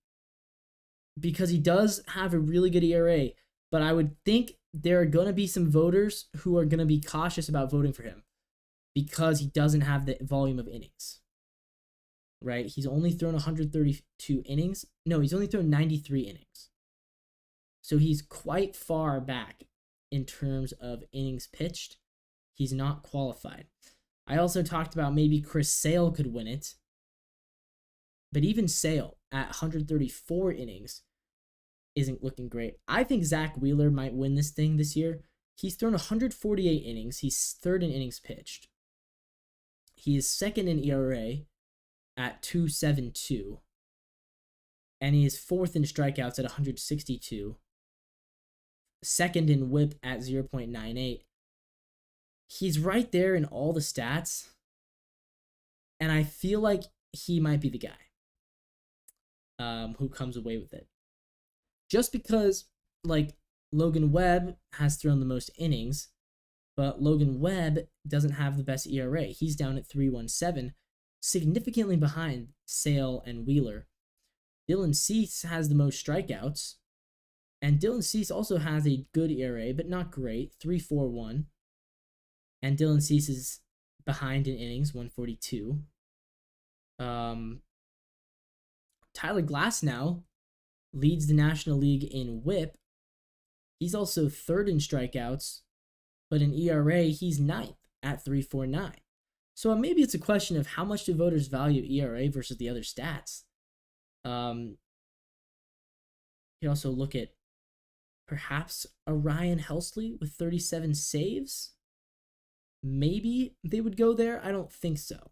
because he does have a really good ERA, but I would think there are going to be some voters who are going to be cautious about voting for him because he doesn't have the volume of innings. Right? He's only thrown 132 innings. No, he's only thrown 93 innings. So he's quite far back in terms of innings pitched. He's not qualified. I also talked about maybe Chris Sale could win it. But even Sale at 134 innings isn't looking great. I think Zach Wheeler might win this thing this year. He's thrown 148 innings. He's 3rd in innings pitched. He is 2nd in ERA at 2.72. And he is 4th in strikeouts at 162. 2nd in whip at 0.98. He's right there in all the stats. And I feel like he might be the guy who comes away with it. Just because, like, Logan Webb has thrown the most innings, but Logan Webb doesn't have the best ERA. He's down at 3.17, significantly behind Sale and Wheeler. Dylan Cease has the most strikeouts, and Dylan Cease also has a good ERA, but not great, 3.41. And Dylan Cease is behind in innings, 142. Tyler Glasnow leads the National League in whip. He's also 3rd in strikeouts, but in ERA, he's 9th at 3.49. So maybe it's a question of how much do voters value ERA versus the other stats. You also look at perhaps a Ryan Helsley with 37 saves. Maybe they would go there. I don't think so.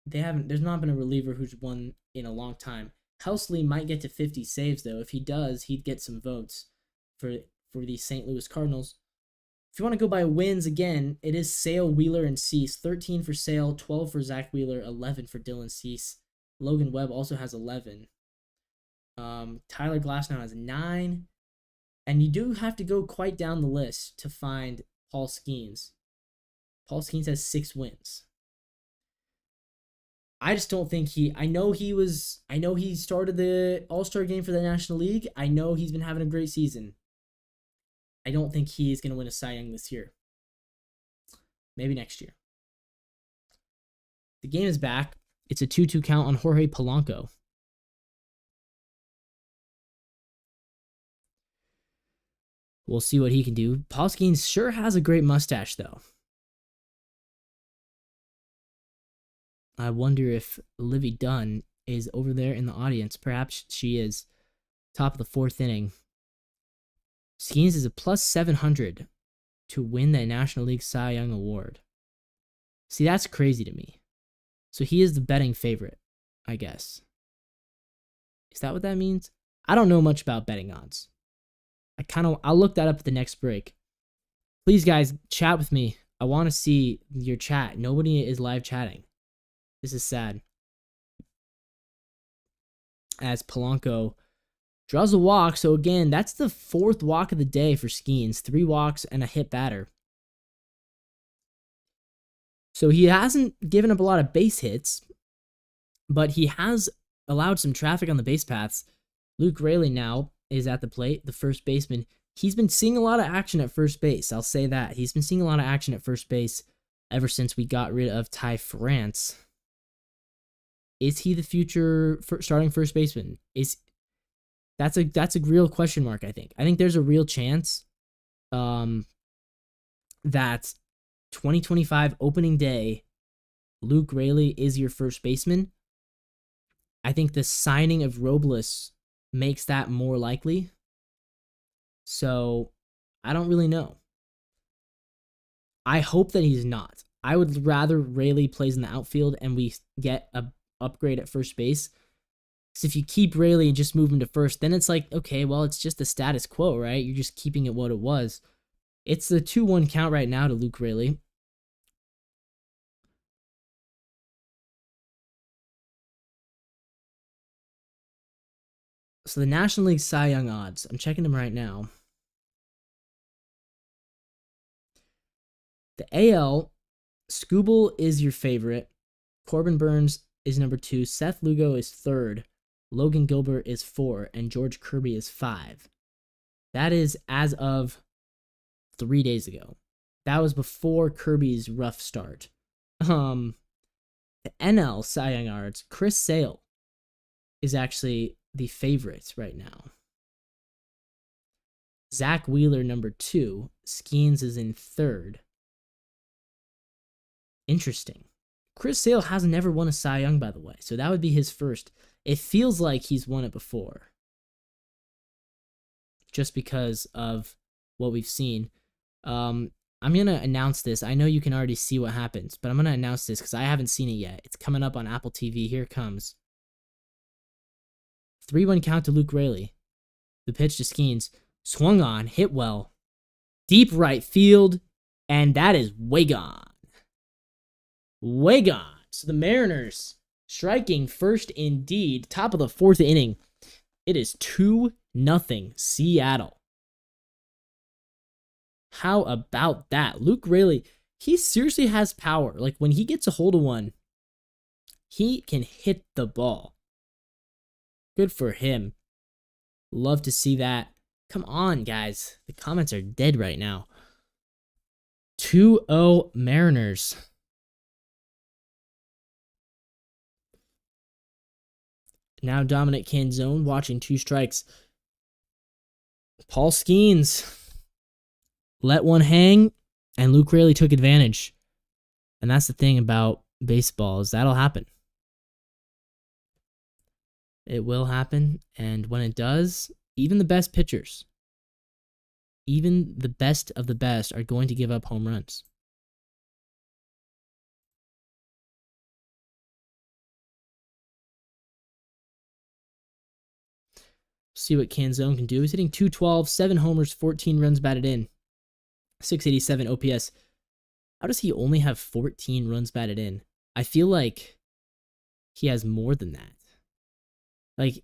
There's not been a reliever who's won in a long time. Helsley might get to 50 saves though. If he does, he'd get some votes for the St. Louis Cardinals. If you want to go by wins again, it is Sale, Wheeler, and Cease. 13 for Sale, 12 for Zach Wheeler, 11 for Dylan Cease. Logan Webb also has 11. Tyler Glasnow has 9. And you do have to go quite down the list to find Paul Skenes. Paul Skenes has 6 wins. I just don't think I know he started the All-Star game for the National League. I know he's been having a great season. I don't think he is going to win a Cy Young this year. Maybe next year. The game is back. It's a 2-2 count on Jorge Polanco. We'll see what he can do. Paul Skenes sure has a great mustache, though. I wonder if Livy Dunn is over there in the audience. Perhaps she is. Top of the 4th inning. Skenes is a plus 700 to win the National League Cy Young Award. See, that's crazy to me. So he is the betting favorite, I guess. Is that what that means? I don't know much about betting odds. I'll look that up at the next break. Please, guys, chat with me. I want to see your chat. Nobody is live chatting. This is sad. As Polanco Draws a walk. So again, that's the 4th walk of the day for Skenes. 3 walks and a hit batter. So he hasn't given up a lot of base hits, but he has allowed some traffic on the base paths. Luke Raley now is at the plate, the first baseman. He's been seeing a lot of action at first base. I'll say that. He's been seeing a lot of action at first base ever since we got rid of Ty France. Is he the future starting first baseman? That's a real question mark, I think. I think there's a real chance that 2025 opening day, Luke Raley is your first baseman. I think the signing of Robles makes that more likely. So, I don't really know. I hope that he's not. I would rather Raley plays in the outfield and we get a upgrade at first base. Because if you keep Raley and just move him to first, then it's like, okay, well, it's just the status quo, right? You're just keeping it what it was. It's the 2-1 count right now to Luke Raley. So the National League Cy Young odds, I'm checking them right now. The AL, Skubal is your favorite. Corbin Burns is number 2. Seth Lugo is 3rd. Logan Gilbert is 4. And George Kirby is 5. That is as of 3 days ago. That was before Kirby's rough start. The NL Cy Young odds, Chris Sale is actually the favorite right now. Zach Wheeler, number 2. Skenes is in 3rd. Interesting. Chris Sale has never won a Cy Young, by the way, so that would be his first. It feels like he's won it before, just because of what we've seen. I'm going to announce this. I know you can already see what happens, but I'm going to announce this because I haven't seen it yet. It's coming up on Apple TV. Here it comes. 3-1 count to Luke Raley. The pitch to Skenes. Swung on, hit well. Deep right field, and that is way gone. Way gone. So the Mariners striking first indeed. Top of the 4th inning. It is 2-0 Seattle. How about that? Luke Raley, he seriously has power. Like when he gets a hold of one, he can hit the ball. Good for him. Love to see that. Come on, guys. The comments are dead right now. 2-0 Mariners. Now Dominic Canzone watching 2 strikes. Paul Skenes let one hang, and Luke Raley took advantage. And that's the thing about baseball, is that'll happen. It will happen, and when it does, even the best pitchers, even the best of the best, are going to give up home runs. See what Canzone can do. He's hitting .212, 7 homers, 14 runs batted in, 687 OPS. How does he only have 14 runs batted in? I feel like he has more than that. Like,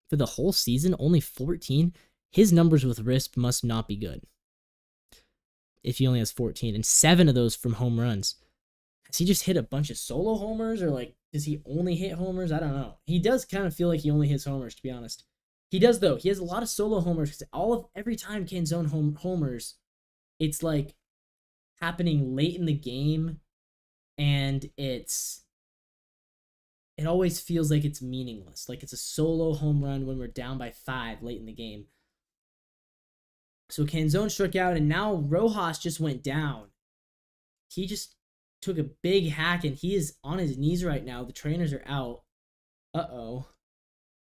for the whole season, only 14? His numbers with RISP must not be good if he only has 14, and 7 of those from home runs. Has he just hit a bunch of solo homers, or like, does he only hit homers? I don't know. He does kind of feel like he only hits homers, to be honest. He does, though. He has a lot of solo homers, because every time Canzone homers, it's like happening late in the game, and it always feels like it's meaningless. Like it's a solo home run when we're down by 5 late in the game. So Canzone struck out, and now Rojas just went down. He just took a big hack, and he is on his knees right now. The trainers are out. Uh-oh.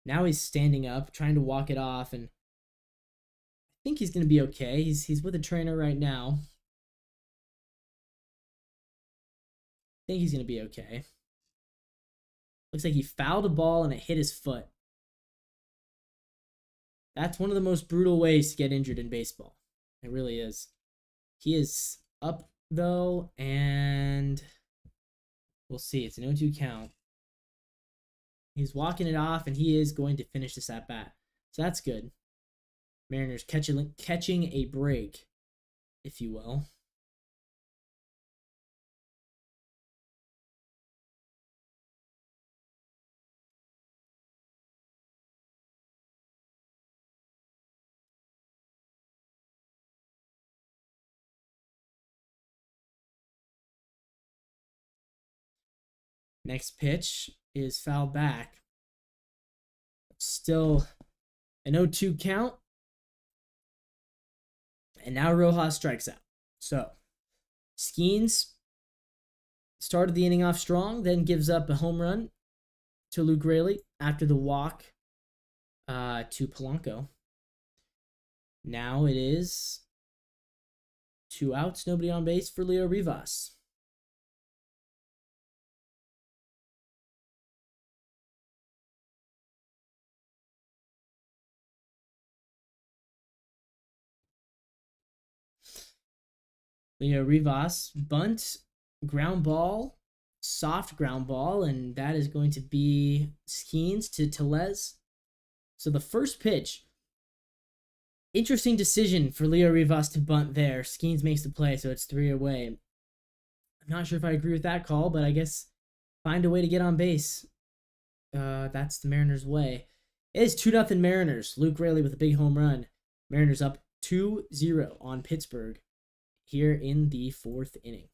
Now he's standing up, trying to walk it off, and I think he's going to be okay. He's with a trainer right now. I think he's going to be okay. Looks like he fouled a ball and it hit his foot. That's one of the most brutal ways to get injured in baseball. It really is. He is up, though, and we'll see. It's an 0-2 count. He's walking it off, and he is going to finish this at bat. So that's good. Mariners catching a break, if you will. Next pitch is foul back. Still an 0-2 count. And now Rojas strikes out. So Skenes started the inning off strong, then gives up a home run to Luke Raley after the walk to Polanco. Now it is 2 outs, nobody on base for Leo Rivas. Leo Rivas, bunt, ground ball, soft ground ball, and that is going to be Skenes to Tellez. So the first pitch, interesting decision for Leo Rivas to bunt there. Skenes makes the play, so it's 3 away. I'm not sure if I agree with that call, but I guess find a way to get on base. That's the Mariners' way. It is 2-0 Mariners. Luke Raley with a big home run. Mariners up 2-0 on Pittsburgh here in the 4th inning.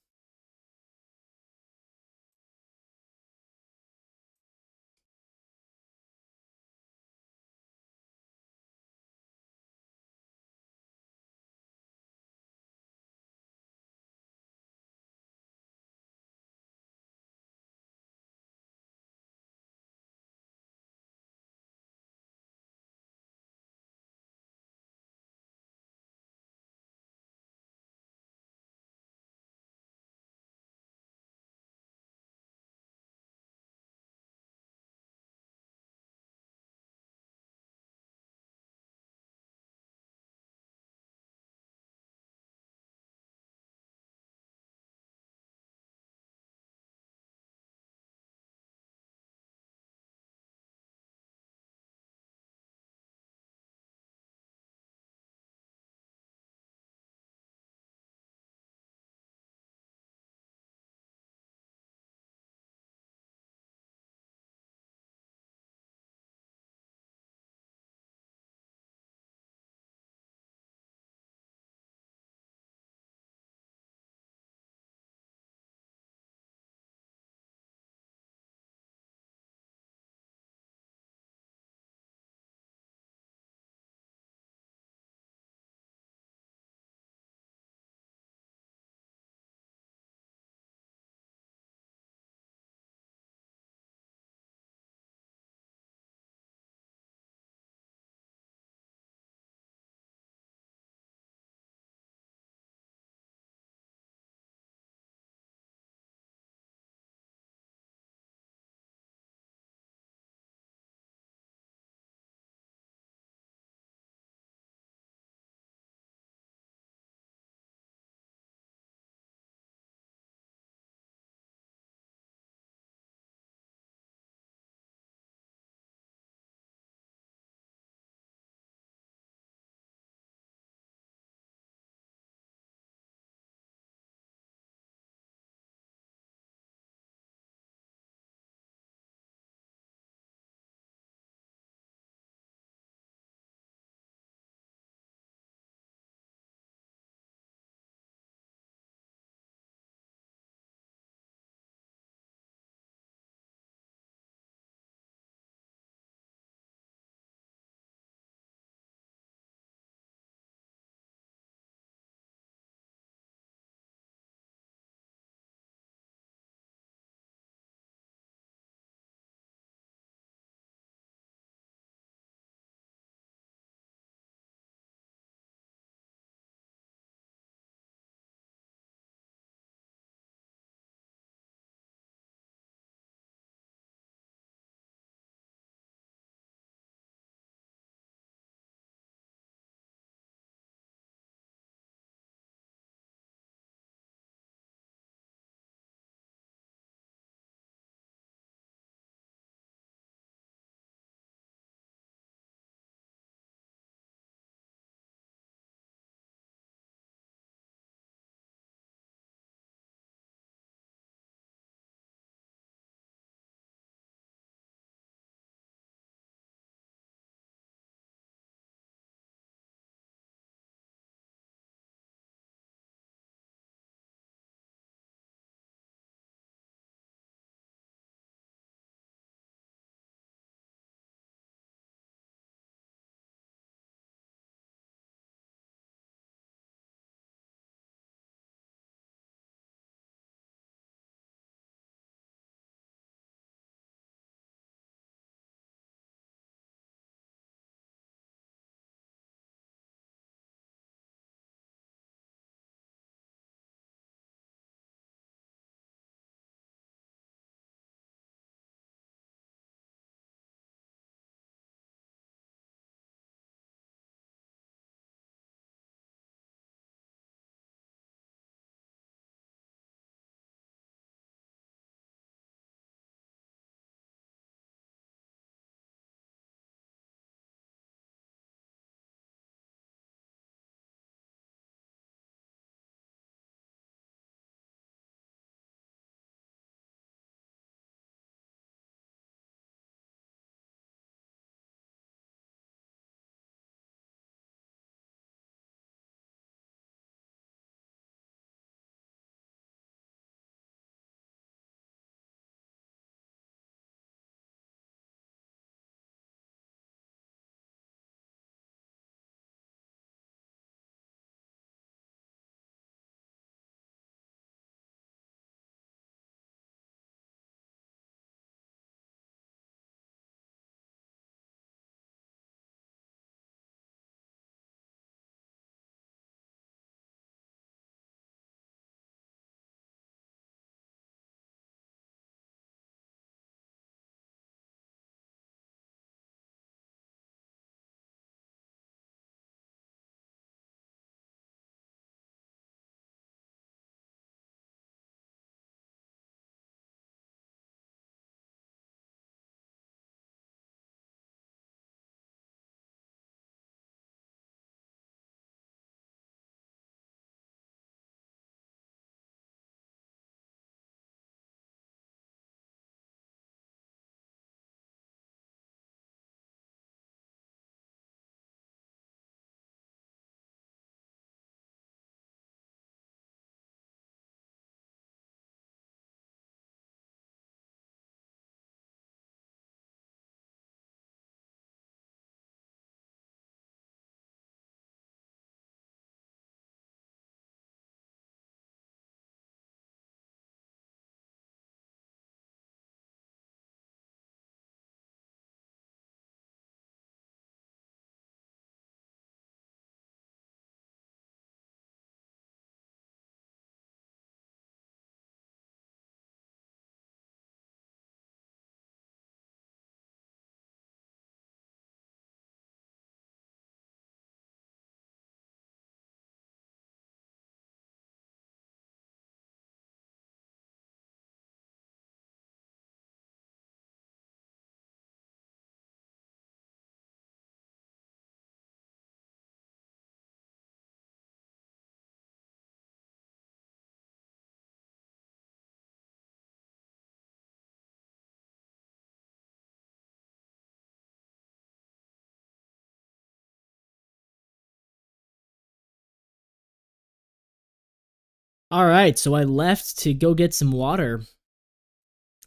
All right, so I left to go get some water.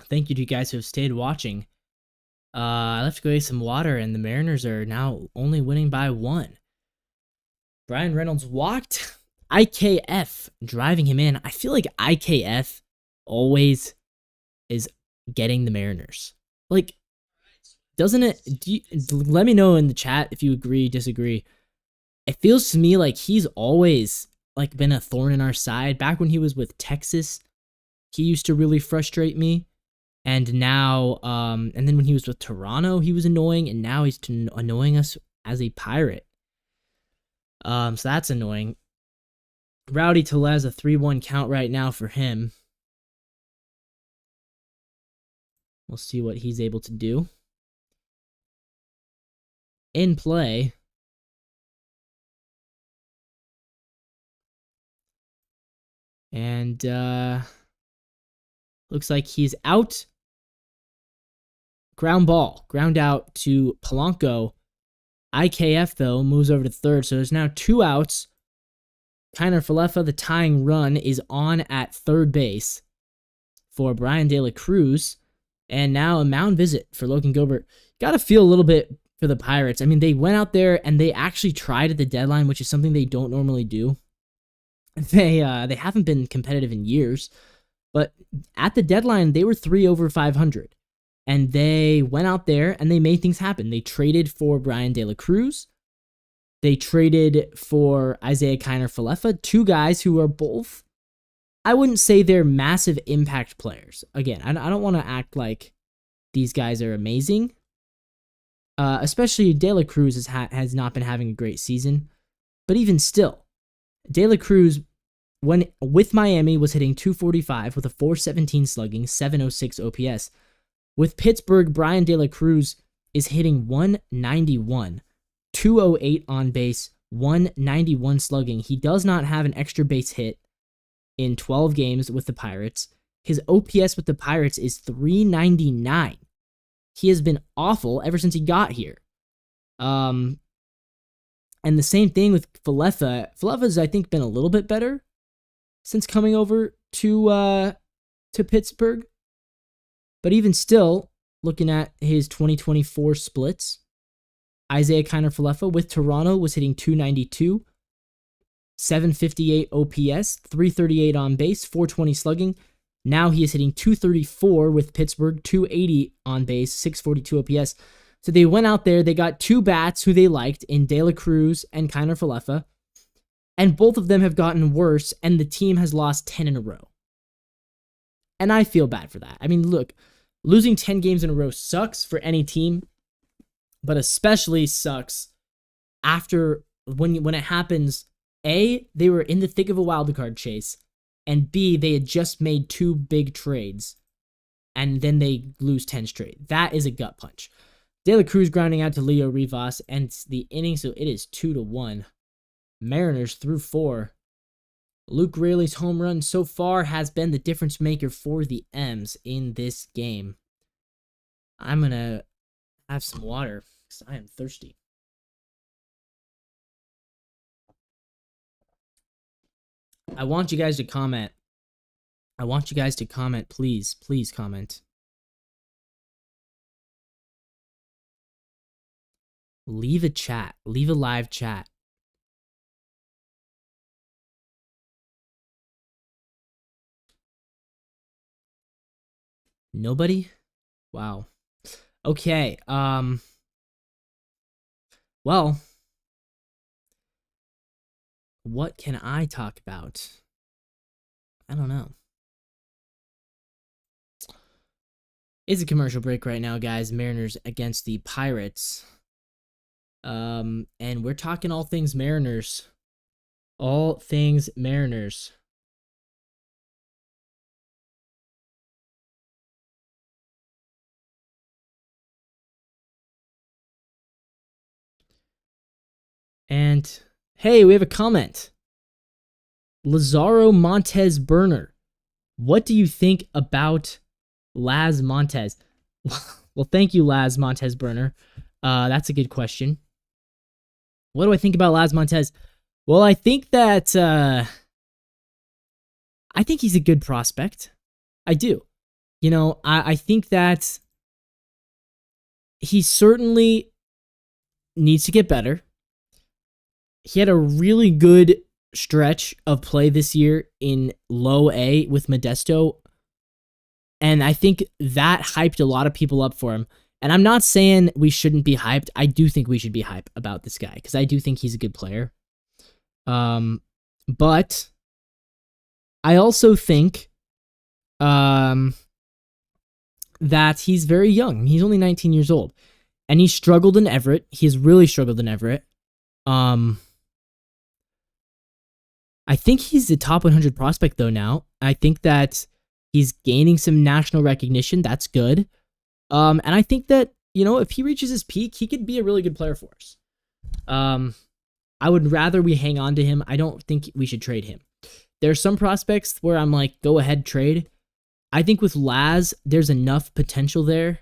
Thank you to you guys who have stayed watching. I left to go get some water, and the Mariners are now only winning by 1. Brian Reynolds walked. IKF driving him in. I feel like IKF always is getting the Mariners. Like, doesn't it? Let me know in the chat if you agree, disagree. It feels to me like he's always like been a thorn in our side. Back when he was with Texas, he used to really frustrate me. And now, and then when he was with Toronto, he was annoying, and now he's annoying us as a Pirate. So that's annoying. Rowdy Tellez, a 3-1 count right now for him. We'll see what he's able to do. In play. And looks like he's out. Ground ball. Ground out to Polanco. IKF, though, moves over to third. So there's now 2 outs. Kiner Falefa, the tying run, is on at third base for Brian De La Cruz. And now a mound visit for Logan Gilbert. Got to feel a little bit for the Pirates. I mean, they went out there and they actually tried at the deadline, which is something they don't normally do. They haven't been competitive in years. But at the deadline, they were 3 over 500. And they went out there and they made things happen. They traded for Brian De La Cruz. They traded for Isaiah Kiner Falefa, 2 guys who are both, I wouldn't say they're massive impact players. Again, I don't want to act like these guys are amazing. Especially De La Cruz has not been having a great season. But even still, De La Cruz, when with Miami, was hitting .245 with a .417 slugging, .706 OPS. With Pittsburgh, Brian De La Cruz is hitting .191. 208 on base, 191 slugging. He does not have an extra base hit in 12 games with the Pirates. His OPS with the Pirates is .399. He has been awful ever since he got here. And the same thing with Falefa. Falefa's, I think, been a little bit better since coming over to Pittsburgh. But even still, looking at his 2024 splits, Isaiah Kiner Falefa with Toronto was hitting .292, 758 OPS, 338 on base, 420 slugging. Now he is hitting .234 with Pittsburgh, 280 on base, 642 OPS. So they went out there, they got 2 bats who they liked in De La Cruz and Kiner Falefa, and both of them have gotten worse, and the team has lost 10 in a row. And I feel bad for that. I mean, look, losing 10 games in a row sucks for any team, but especially sucks after when it happens. A, they were in the thick of a wildcard chase, and B, they had just made 2 big trades, and then they lose 10 straight. That is a gut punch. De La Cruz grounding out to Leo Rivas, and the inning, so it is 2-1. Mariners through 4. Luke Raley's home run so far has been the difference maker for the M's in this game. I'm going to have some water because I am thirsty. I want you guys to comment. Please. Please comment. Leave a chat. Leave a live chat. Nobody? Wow. Okay. Well, what can I talk about? I don't know. It's a commercial break right now, guys. Mariners against the Pirates. And we're talking all things Mariners. All things Mariners. And hey, we have a comment. Lazaro Montez Burner. What do you think about Laz Montez? Well, thank you, Laz Montez Burner. That's a good question. What do I think about Laz Montez? Well, I think that I think he's a good prospect. I do. You know, I think that he certainly needs to get better. He had a really good stretch of play this year in low A with Modesto. And I think that hyped a lot of people up for him. And I'm not saying we shouldn't be hyped. I do think we should be hyped about this guy because I do think he's a good player. But I also think that he's very young. He's only 19 years old. And he struggled in Everett. He's really struggled in Everett. I think he's the top 100 prospect, though, now. I think that he's gaining some national recognition. That's good. And I think that, you know, if he reaches his peak, he could be a really good player for us. I would rather we hang on to him. I don't think we should trade him. There are some prospects where I'm like, go ahead, trade. I think with Laz, there's enough potential there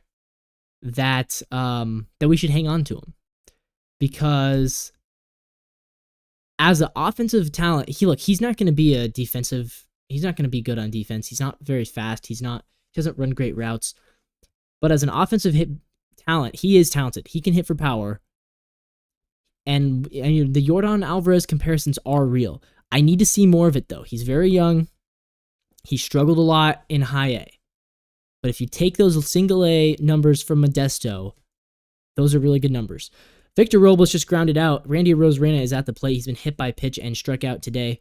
that that we should hang on to him. Because as an offensive talent, he's not going to be a defensive. He's not going to be good on defense. He's not very fast. He doesn't run great routes. But as an offensive hit talent, he is talented. He can hit for power. And the Yordan Alvarez comparisons are real. I need to see more of it, though. He's very young. He struggled a lot in high A. But if you take those single A numbers from Modesto, those are really good numbers. Victor Robles just grounded out. Randy Arozarena is at the plate. He's been hit by a pitch and struck out today.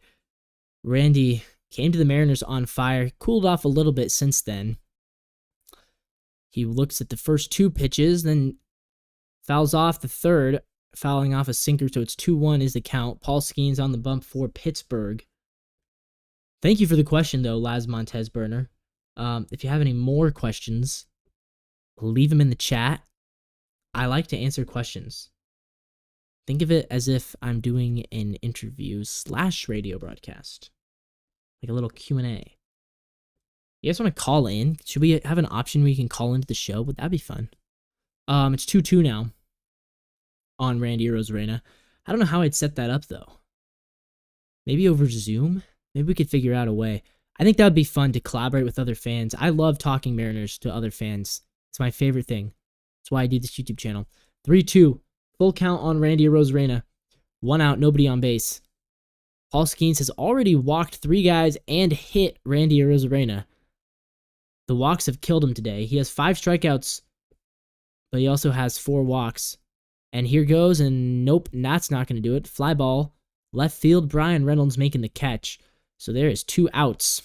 Randy came to the Mariners on fire. Cooled off a little bit since then. He looks at the first two pitches, then fouls off the third, fouling off a sinker, so it's 2-1 is the count. Paul Skenes on the bump for Pittsburgh. Thank you for the question, though, Laz Montez Burner. If you have any more questions, leave them in the chat. I like to answer questions. Think of it as if I'm doing an interview / radio broadcast. Like a little Q&A. You guys want to call in? Should we have an option where you can call into the show? Would that be fun? It's 2-2 now on Randy Arozarena. I don't know how I'd set that up, though. Maybe over Zoom? Maybe we could figure out a way. I think that would be fun to collaborate with other fans. I love talking Mariners to other fans. It's my favorite thing. That's why I do this YouTube channel. 3-2. Full count on Randy Arozarena. 1 out, nobody on base. Paul Skenes has already walked 3 guys and hit Randy Arozarena. The walks have killed him today. He has 5 strikeouts, but he also has 4 walks. And here goes, and nope, that's not going to do it. Fly ball, left field, Brian Reynolds making the catch. So there is 2 outs.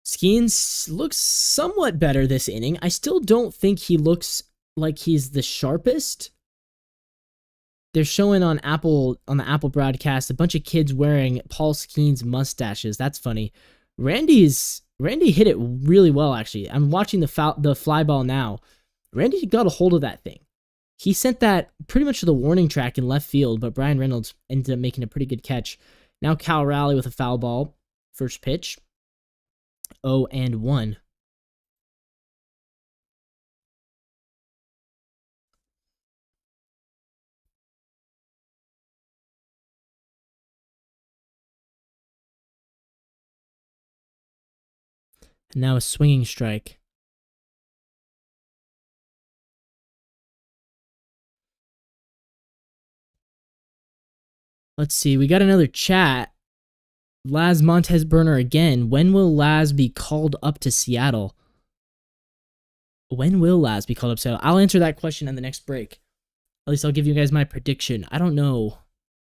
Skenes looks somewhat better this inning. I still don't think he looks like he's the sharpest. They're showing on the Apple broadcast a bunch of kids wearing Paul Skenes mustaches. That's funny. Randy hit it really well, actually. I'm watching the fly ball now. Randy got a hold of that thing. He sent that pretty much to the warning track in left field, but Brian Reynolds ended up making a pretty good catch. Now Cal Raleigh with a foul ball. First pitch. 0-1. And now a swinging strike. Let's see. We got another chat. Laz Montez Burner again. When will Laz be called up to Seattle? When will Laz be called up to Seattle? I'll answer that question in the next break. At least I'll give you guys my prediction. I don't know.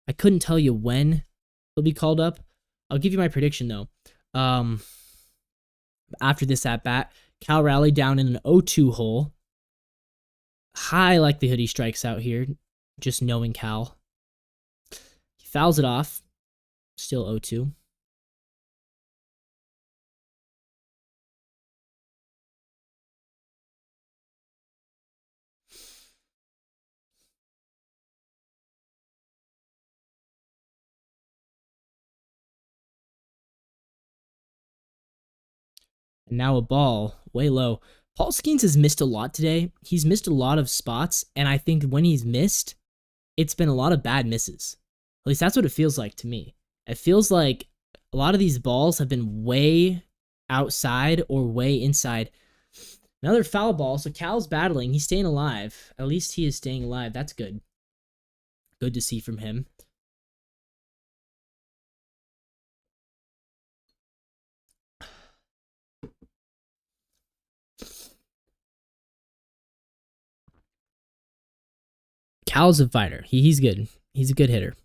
I couldn't tell you when he'll be called up. I'll give you my prediction, though. After this at-bat, Cal Raleigh down in an 0-2 hole. High likelihood he strikes out here, just knowing Cal. He fouls it off. Still 0-2. And now a ball, way low. Paul Skenes has missed a lot today. He's missed a lot of spots, and I think when he's missed, it's been a lot of bad misses. At least that's what it feels like to me. It feels like A lot of these balls have been way outside or way inside. Another foul ball. So Cal's battling. He's staying alive. At least he is staying alive. That's good. Good to see from him. Cal's a fighter. He's good. He's a good hitter.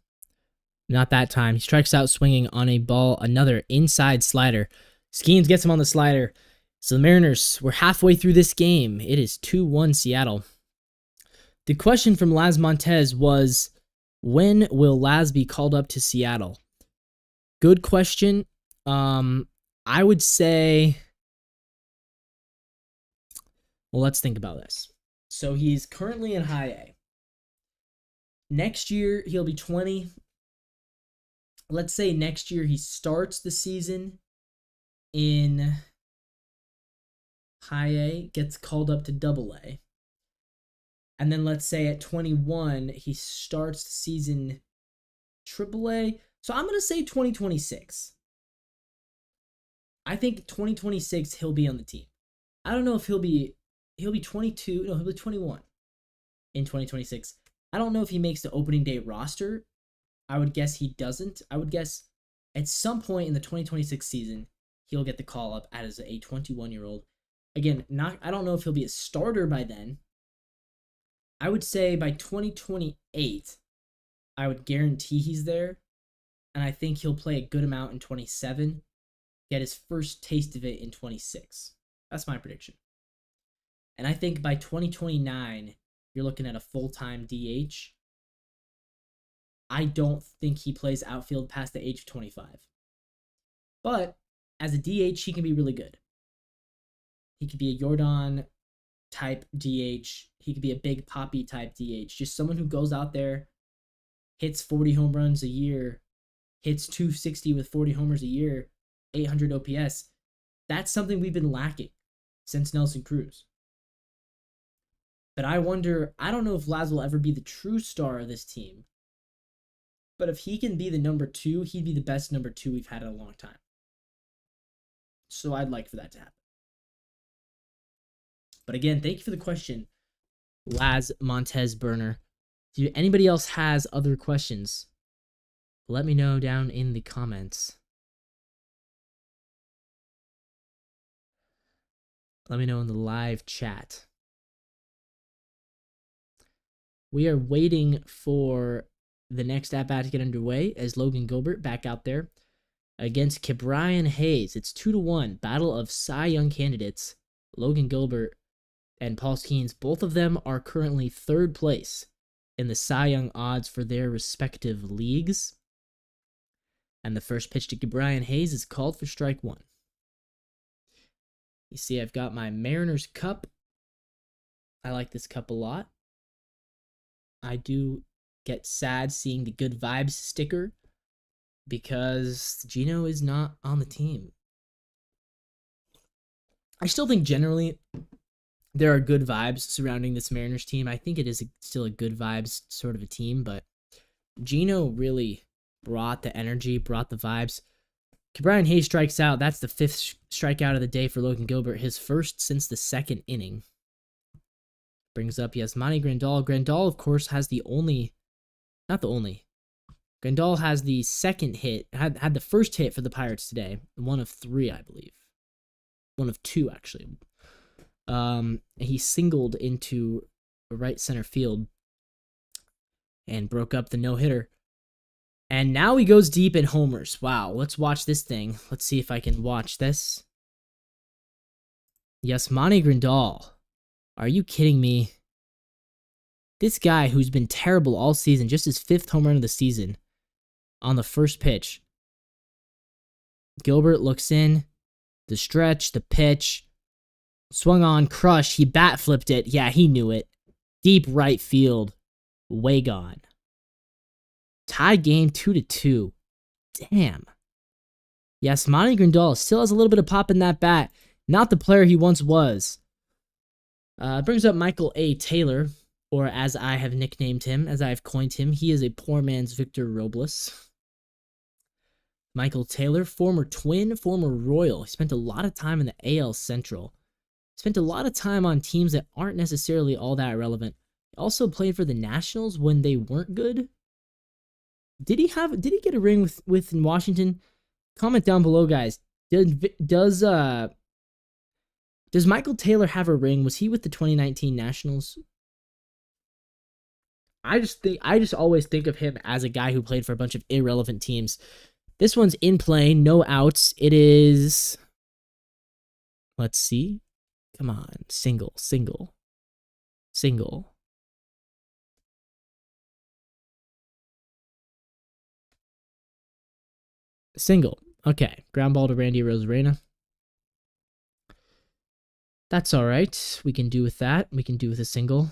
Not that time. He strikes out swinging on a ball. Another inside slider. Skenes gets him on the slider. So the Mariners, we're halfway through this game. It is 2-1 Seattle. The question from Laz Montez was, when will Laz be called up to Seattle? Good question. I would say, well, let's think about this. So he's currently in high A. Next year, he'll be 20. Let's say next year he starts the season in high A, gets called up to double A. And then let's say at 21, he starts the season triple A. So I'm going to say 2026. I think 2026 he'll be on the team. I don't know if he'll be 22. No, he'll be 21 in 2026. I don't know if he makes the opening day roster. I would guess he doesn't. I would guess at some point in the 2026 season, he'll get the call up as a 21-year-old. Again, I don't know if he'll be a starter by then. I would say by 2028, I would guarantee he's there. And I think he'll play a good amount in 27, get his first taste of it in 26. That's my prediction. And I think by 2029, you're looking at a full-time DH. I don't think he plays outfield past the age of 25. But as a DH, he can be really good. He could be a Jordan type DH. He could be a Big Papi type DH. Just someone who goes out there, hits 40 home runs a year, hits 260 with 40 homers a year, 800 OPS. That's something we've been lacking since Nelson Cruz. But I don't know if Laz will ever be the true star of this team. But if he can be the number 2, he'd be the best number 2 we've had in a long time. So I'd like for that to happen. But again, thank you for the question, Laz Montez Burner. Do anybody else has other questions? Let me know down in the comments. Let me know in the live chat. We are waiting for the next at-bat to get underway as Logan Gilbert back out there against Ke'Bryan Hayes. It's 2-1, battle of Cy Young candidates. Logan Gilbert and Paul Skenes, both of them are currently third place in the Cy Young odds for their respective leagues. And the first pitch to Ke'Bryan Hayes is called for strike 1. You see, I've got my Mariners cup. I like this cup a lot. I do get sad seeing the good vibes sticker because Gino is not on the team. I still think generally there are good vibes surrounding this Mariners team. I think it is still a good vibes sort of a team, but Gino really brought the energy, brought the vibes. Ke'Bryan Hayes strikes out. That's the 5th strikeout of the day for Logan Gilbert, his first since the 2nd inning. Brings up Yasmani Grandal. Grandal, of course, has Grandal has the second hit, had the first hit for the Pirates today. 1 of 3, I believe. 1 of 2, actually. He singled into right center field and broke up the no-hitter. And now he goes deep in homers. Wow, let's watch this thing. Let's see if I can watch this. Yasmani Grandal. Are you kidding me? This guy who's been terrible all season, just his 5th home run of the season, on the first pitch. Gilbert looks in, the stretch, the pitch, swung on, crush, he bat flipped it. Yeah, he knew it. Deep right field, way gone. Tied game 2-2. Damn. Yasmani Grandal still has a little bit of pop in that bat. Not the player he once was. Brings up Michael A. Taylor, or as I have nicknamed him, as I have coined him, he is a poor man's Victor Robles. Michael Taylor, former Twin, former Royal. He spent a lot of time in the AL Central. Spent a lot of time on teams that aren't necessarily all that relevant. He also played for the Nationals when they weren't good. Did he get a ring with Washington? Comment down below, guys. Does Michael Taylor have a ring? Was he with the 2019 Nationals? I just always think of him as a guy who played for a bunch of irrelevant teams. This one's in play, no outs. It is, let's see. Come on, single. Okay, ground ball to Randy Arozarena. That's all right. We can do with that. We can do with a single.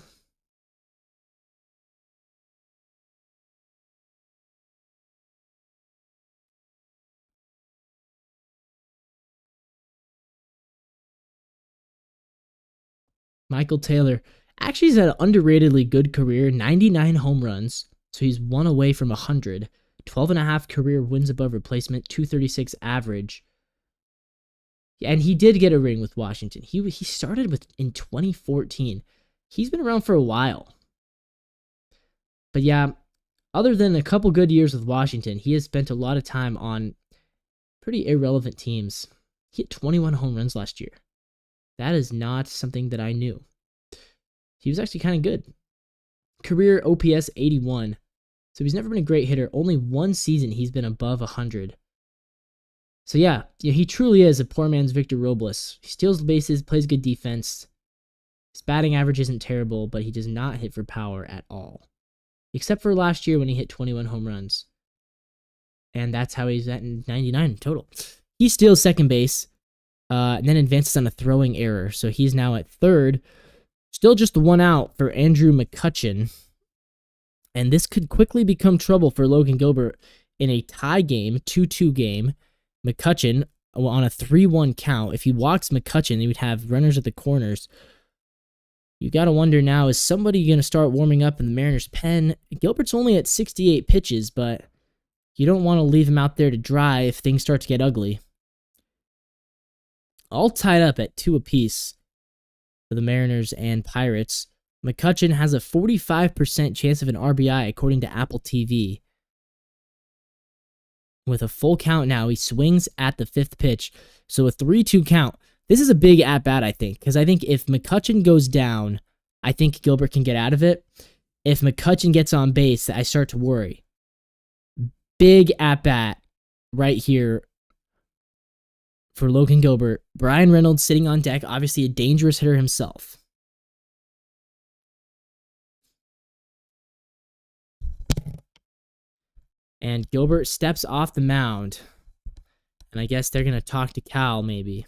Michael Taylor actually has had an underratedly good career, 99 home runs, so he's one away from 100, 12.5 career wins above replacement, 236 average. And he did get a ring with Washington. He started in 2014. He's been around for a while. But yeah, other than a couple good years with Washington, he has spent a lot of time on pretty irrelevant teams. He hit 21 home runs last year. That is not something that I knew. He was actually kind of good. Career OPS 81. So he's never been a great hitter. Only one season he's been above 100. So yeah, he truly is a poor man's Victor Robles. He steals the bases, plays good defense. His batting average isn't terrible, but he does not hit for power at all. Except for last year when he hit 21 home runs. And that's how he's at 99 total. He steals second base. And then advances on a throwing error. So he's now at third. Still just the one out for Andrew McCutchen. And this could quickly become trouble for Logan Gilbert in a tie game, 2-2 game. McCutchen on a 3-1 count. If he walks McCutchen, he would have runners at the corners. You got to wonder now, is somebody going to start warming up in the Mariners' pen? Gilbert's only at 68 pitches, but you don't want to leave him out there to dry if things start to get ugly. All tied up at 2 apiece for the Mariners and Pirates. McCutchen has a 45% chance of an RBI according to Apple TV. With a full count now, he swings at the 5th pitch. So a 3-2 count. This is a big at-bat, I think, because I think if McCutchen goes down, I think Gilbert can get out of it. If McCutchen gets on base, I start to worry. Big at-bat right here for Logan Gilbert. Brian Reynolds sitting on deck, obviously a dangerous hitter himself. And Gilbert steps off the mound. And I guess they're going to talk to Cal, maybe.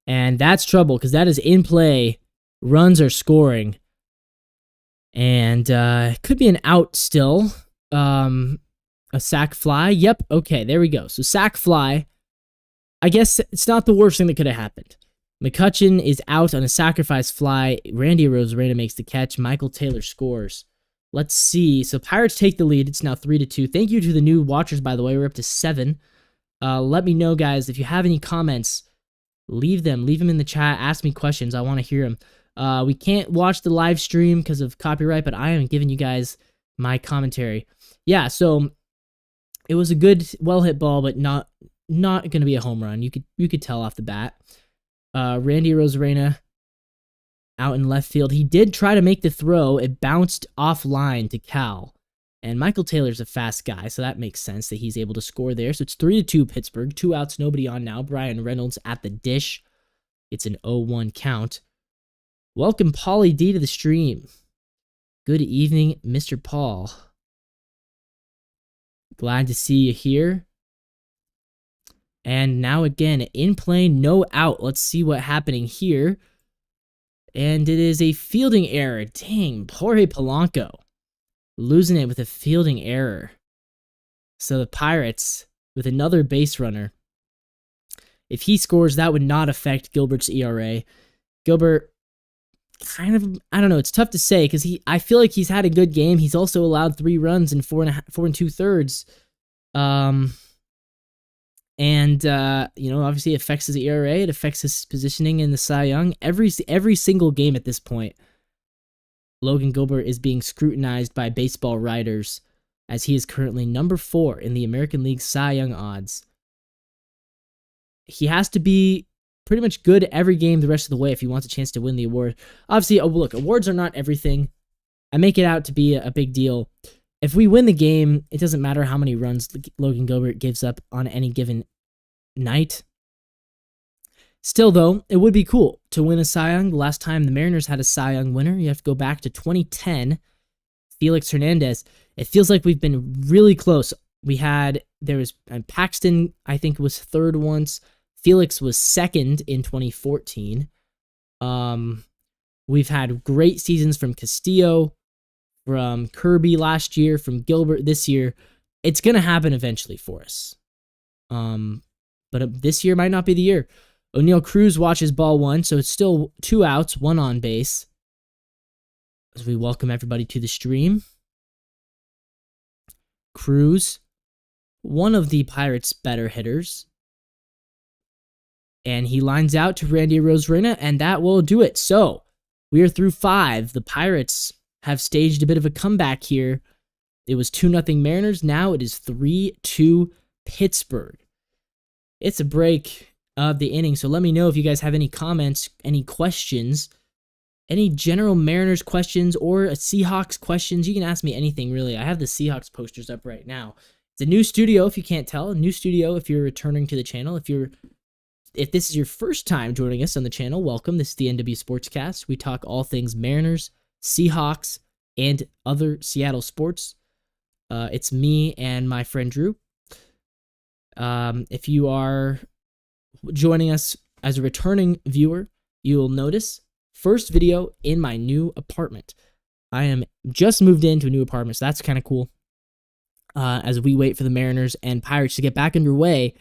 And that's trouble, because that is in play. Runs are scoring. And it could be an out still. A sac fly. Yep. Okay, there we go. So sac fly. I guess it's not the worst thing that could have happened. McCutchen is out on a sacrifice fly. Randy Arozarena makes the catch. Michael Taylor scores. Let's see. So Pirates take the lead. It's now 3-2. Thank you to the new watchers, by the way. We're up to 7. Let me know, guys, if you have any comments. Leave them in the chat. Ask me questions. I want to hear them. We can't watch the live stream because of copyright, but I am giving you guys my commentary. Yeah, so it was a good, well-hit ball, but not going to be a home run. You could tell off the bat. Randy Arozarena out in left field. He did try to make the throw. It bounced offline to Cal. And Michael Taylor's a fast guy, so that makes sense that he's able to score there. So it's 3-2 Pittsburgh. 2 outs, nobody on now. Brian Reynolds at the dish. It's an 0-1 count. Welcome, Paulie D, to the stream. Good evening, Mr. Paul. Glad to see you here. And now again, in play, no out. Let's see what's happening here. And it is a fielding error. Dang, Jorge Polanco losing it with a fielding error. So the Pirates with another base runner. If he scores, that would not affect Gilbert's ERA. Gilbert kind of, I don't know. It's tough to say because I feel like he's had a good game. He's also allowed 3 runs in 4 2/3. Obviously it affects his ERA. It affects his positioning in the Cy Young. Every single game at this point, Logan Gilbert is being scrutinized by baseball writers as he is currently number 4 in the American League Cy Young odds. He has to be pretty much good every game the rest of the way if he wants a chance to win the award. Obviously, look, awards are not everything. I make it out to be a big deal. If we win the game, it doesn't matter how many runs Logan Gilbert gives up on any given night. Still, though, it would be cool to win a Cy Young. The last time the Mariners had a Cy Young winner, you have to go back to 2010, Felix Hernandez. It feels like we've been really close. There was Paxton, I think, was 3rd once. Felix was 2nd in 2014. We've had great seasons from Castillo, from Kirby last year, from Gilbert this year. It's going to happen eventually for us. But this year might not be the year. O'Neal Cruz watches ball 1, so it's still 2 outs, 1 on base. As we welcome everybody to the stream. Cruz, one of the Pirates' better hitters. And he lines out to Randy Arozarena, and that will do it. So, we are through 5. The Pirates have staged a bit of a comeback here. It was 2-0 Mariners. Now it is 3-2 Pittsburgh. It's a break of the inning, so let me know if you guys have any comments, any questions, any general Mariners questions, or Seahawks questions. You can ask me anything, really. I have the Seahawks posters up right now. It's a new studio, if you can't tell. A new studio if you're returning to the channel. If this is your first time joining us on the channel, welcome. This is the NW Sportscast. We talk all things Mariners, Seahawks, and other Seattle sports. It's me and my friend Drew. If you are joining us as a returning viewer, you will notice first video in my new apartment. I am just moved into a new apartment, so that's kind of cool. As we wait for the Mariners and Pirates to get back underway,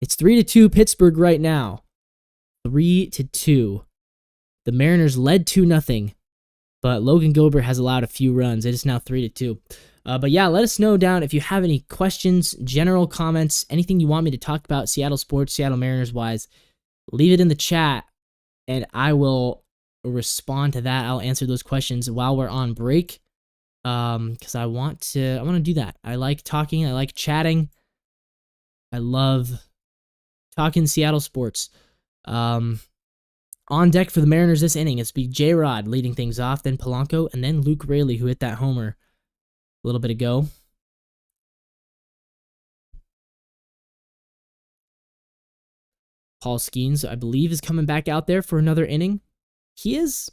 it's 3-2 Pittsburgh right now. 3-2. The Mariners led 2-0, but Logan Gilbert has allowed a few runs. It is now 3-2. But yeah, let us know down if you have any questions, general comments, anything you want me to talk about Seattle sports, Seattle Mariners wise. Leave it in the chat, and I will respond to that. I'll answer those questions while we're on break, because I want to do that. I like talking. I like chatting. I love talking Seattle sports. On deck for the Mariners this inning, it's be J-Rod leading things off, then Polanco, and then Luke Raley, who hit that homer a little bit ago. Paul Skenes, I believe, is coming back out there for another inning. He is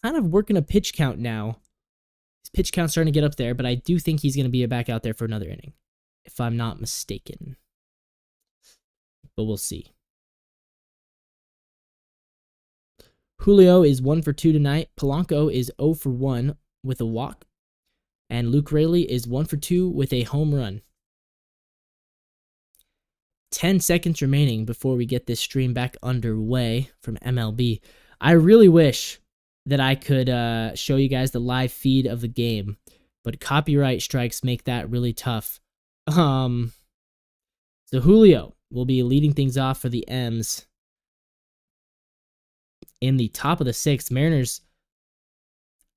kind of working a pitch count now. His pitch count's starting to get up there, but I do think he's going to be back out there for another inning, if I'm not mistaken. But we'll see. Julio is 1 for 2 tonight. Polanco is 0 for 1 with a walk. And Luke Raley is 1 for 2 with a home run. 10 seconds remaining before we get this stream back underway from MLB. I really wish that I could show you guys the live feed of the game, but copyright strikes make that really tough. So Julio will be leading things off for the M's. In the top of the 6th, Mariners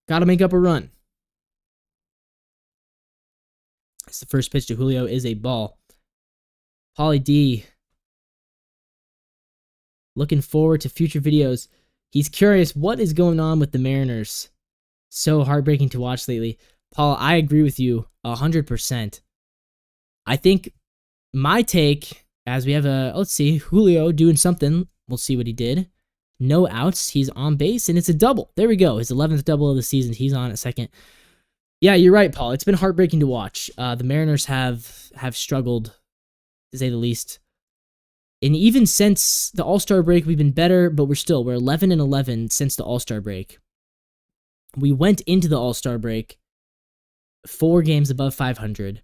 got to make up a run. It's the first pitch to Julio is a ball. Pauly D, looking forward to future videos. He's curious what is going on with the Mariners. So heartbreaking to watch lately. Paul, I agree with you 100%. I think my take, as we have let's see, Julio doing something. We'll see what he did. No outs. He's on base, and it's a double. There we go. His 11th double of the season. He's on at second. Yeah, you're right, Paul. It's been heartbreaking to watch. The Mariners have struggled, to say the least. And even since the All-Star break, we've been better, but we're 11-11 since the All-Star break. We went into the All-Star break 4 games above 500.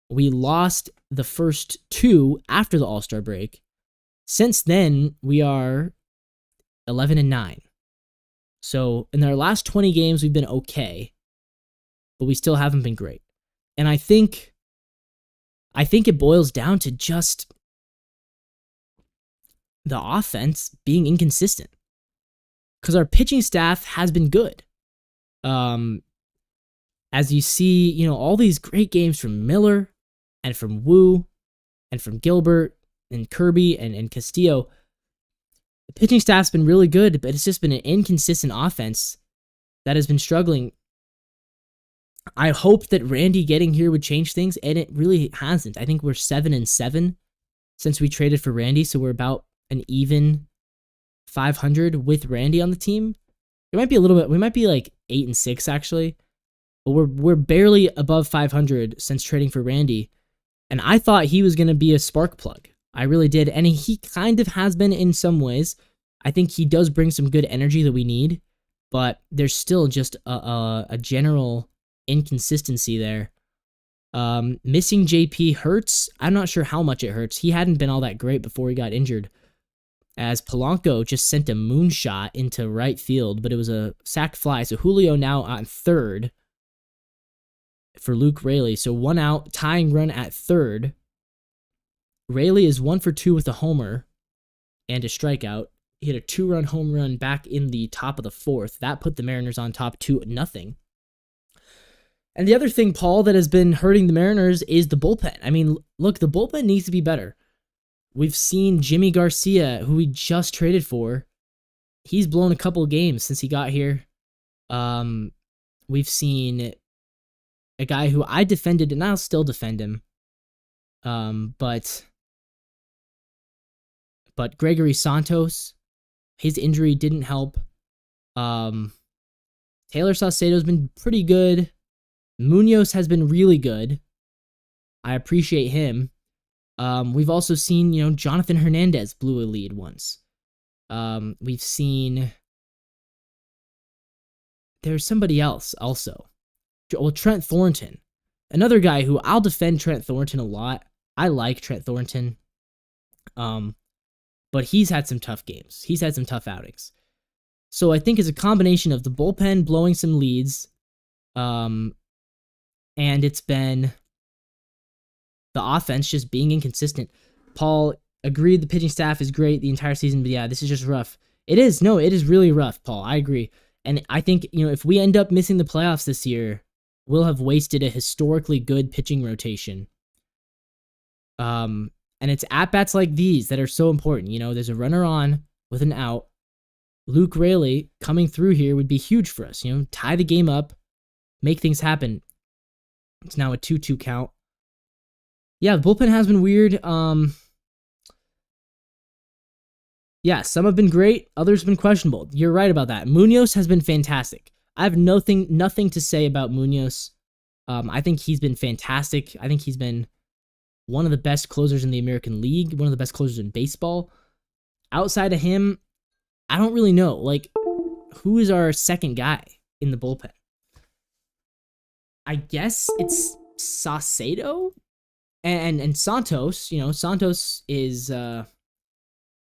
We lost the first 2 after the All-Star break. Since then, we are 11-9. So in our last 20 games, we've been okay, but we still haven't been great. And I think it boils down to just the offense being inconsistent, because our pitching staff has been good. As you see, all these great games from Miller and from Wu and from Gilbert and Kirby and Castillo, the pitching staff's been really good, but it's just been an inconsistent offense that has been struggling. I hoped that Randy getting here would change things, and it really hasn't. I think we're 7-7 since we traded for Randy, so we're about an even 500 with Randy on the team. It might be a little bit. We might be like 8-6 actually, but we're barely above 500 since trading for Randy. And I thought he was going to be a spark plug. I really did, and he kind of has been in some ways. I think he does bring some good energy that we need, but there's still just a general inconsistency there. Missing JP hurts. I'm not sure how much it hurts. He hadn't been all that great before he got injured, as Polanco just sent a moonshot into right field, but it was a sac fly. So Julio now on third for Luke Raley. So 1 out, tying run at third. Raley is 1 for 2 with a homer and a strikeout. He hit a 2-run home run back in the top of the 4th. That put the Mariners on top 2-0. And the other thing, Paul, that has been hurting the Mariners is the bullpen. I mean, look, the bullpen needs to be better. We've seen Jimmy Garcia, who we just traded for. He's blown a couple of games since he got here. We've seen a guy who I defended, and I'll still defend him. But Gregory Santos, his injury didn't help. Taylor Saucedo's been pretty good. Munoz has been really good. I appreciate him. We've also seen, Jonathan Hernandez blew a lead once. We've seen there's somebody else also. Well, Trent Thornton, another guy who I'll defend Trent Thornton a lot. I like Trent Thornton. But he's had some tough games. He's had some tough outings. So I think it's a combination of the bullpen blowing some leads, and it's been the offense just being inconsistent. Paul agreed the pitching staff is great the entire season, but yeah, this is just rough. It is really rough, Paul. I agree. And I think, if we end up missing the playoffs this year, we'll have wasted a historically good pitching rotation. And it's at-bats like these that are so important. There's a runner on with an out. Luke Raley coming through here would be huge for us. Tie the game up, make things happen. It's now a 2-2 count. Yeah, the bullpen has been weird. Yeah, some have been great, others have been questionable. You're right about that. Munoz has been fantastic. I have nothing to say about Munoz. I think he's been fantastic. I think he's been one of the best closers in the American League, one of the best closers in baseball. Outside of him, I don't really know. Who is our second guy in the bullpen? I guess it's Saucedo and Santos. Santos is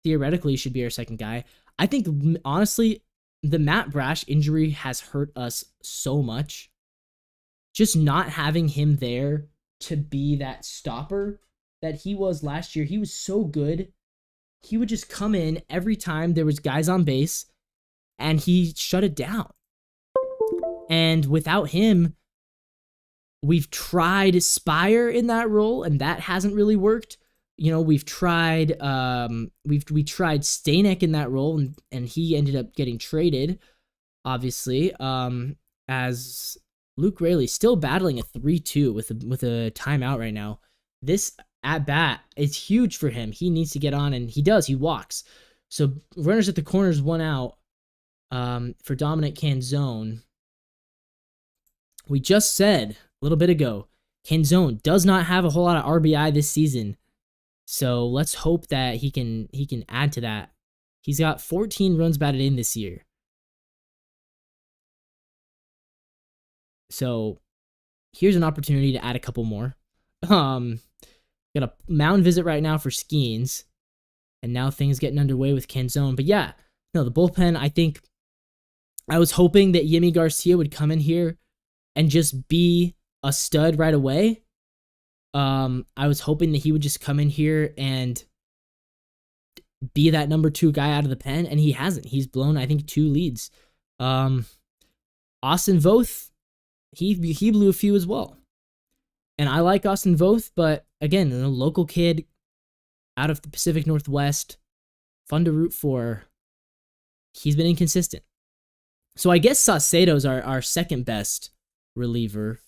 theoretically should be our second guy. I think, honestly, the Matt Brash injury has hurt us so much. Just not having him there to be that stopper that he was last year. He was so good. He would just come in every time there was guys on base, and he shut it down. And without him, we've tried Spire in that role, and that hasn't really worked. We've tried we tried Stanek in that role, and he ended up getting traded, obviously. As Luke Raley still battling a 3-2 with a timeout right now. This at bat is huge for him. He needs to get on, and he does. He walks. So runners at the corners, 1 out for Dominic Canzone. We just said a little bit ago, Canzone does not have a whole lot of RBI this season. So let's hope that he can add to that. He's got 14 runs batted in this year. So here's an opportunity to add a couple more. Got a mound visit right now for Skenes, and now things getting underway with Canzone. But yeah, no, the bullpen, I think I was hoping that Yimi Garcia would come in here and just be a stud right away. I was hoping that he would just come in here and be that number 2 guy out of the pen, and he hasn't. He's blown, I think, 2 leads. Austin Voth, he blew a few as well. And I like Austin Voth, but again, a local kid out of the Pacific Northwest, fun to root for. He's been inconsistent. So I guess Saucedo's our second best reliever.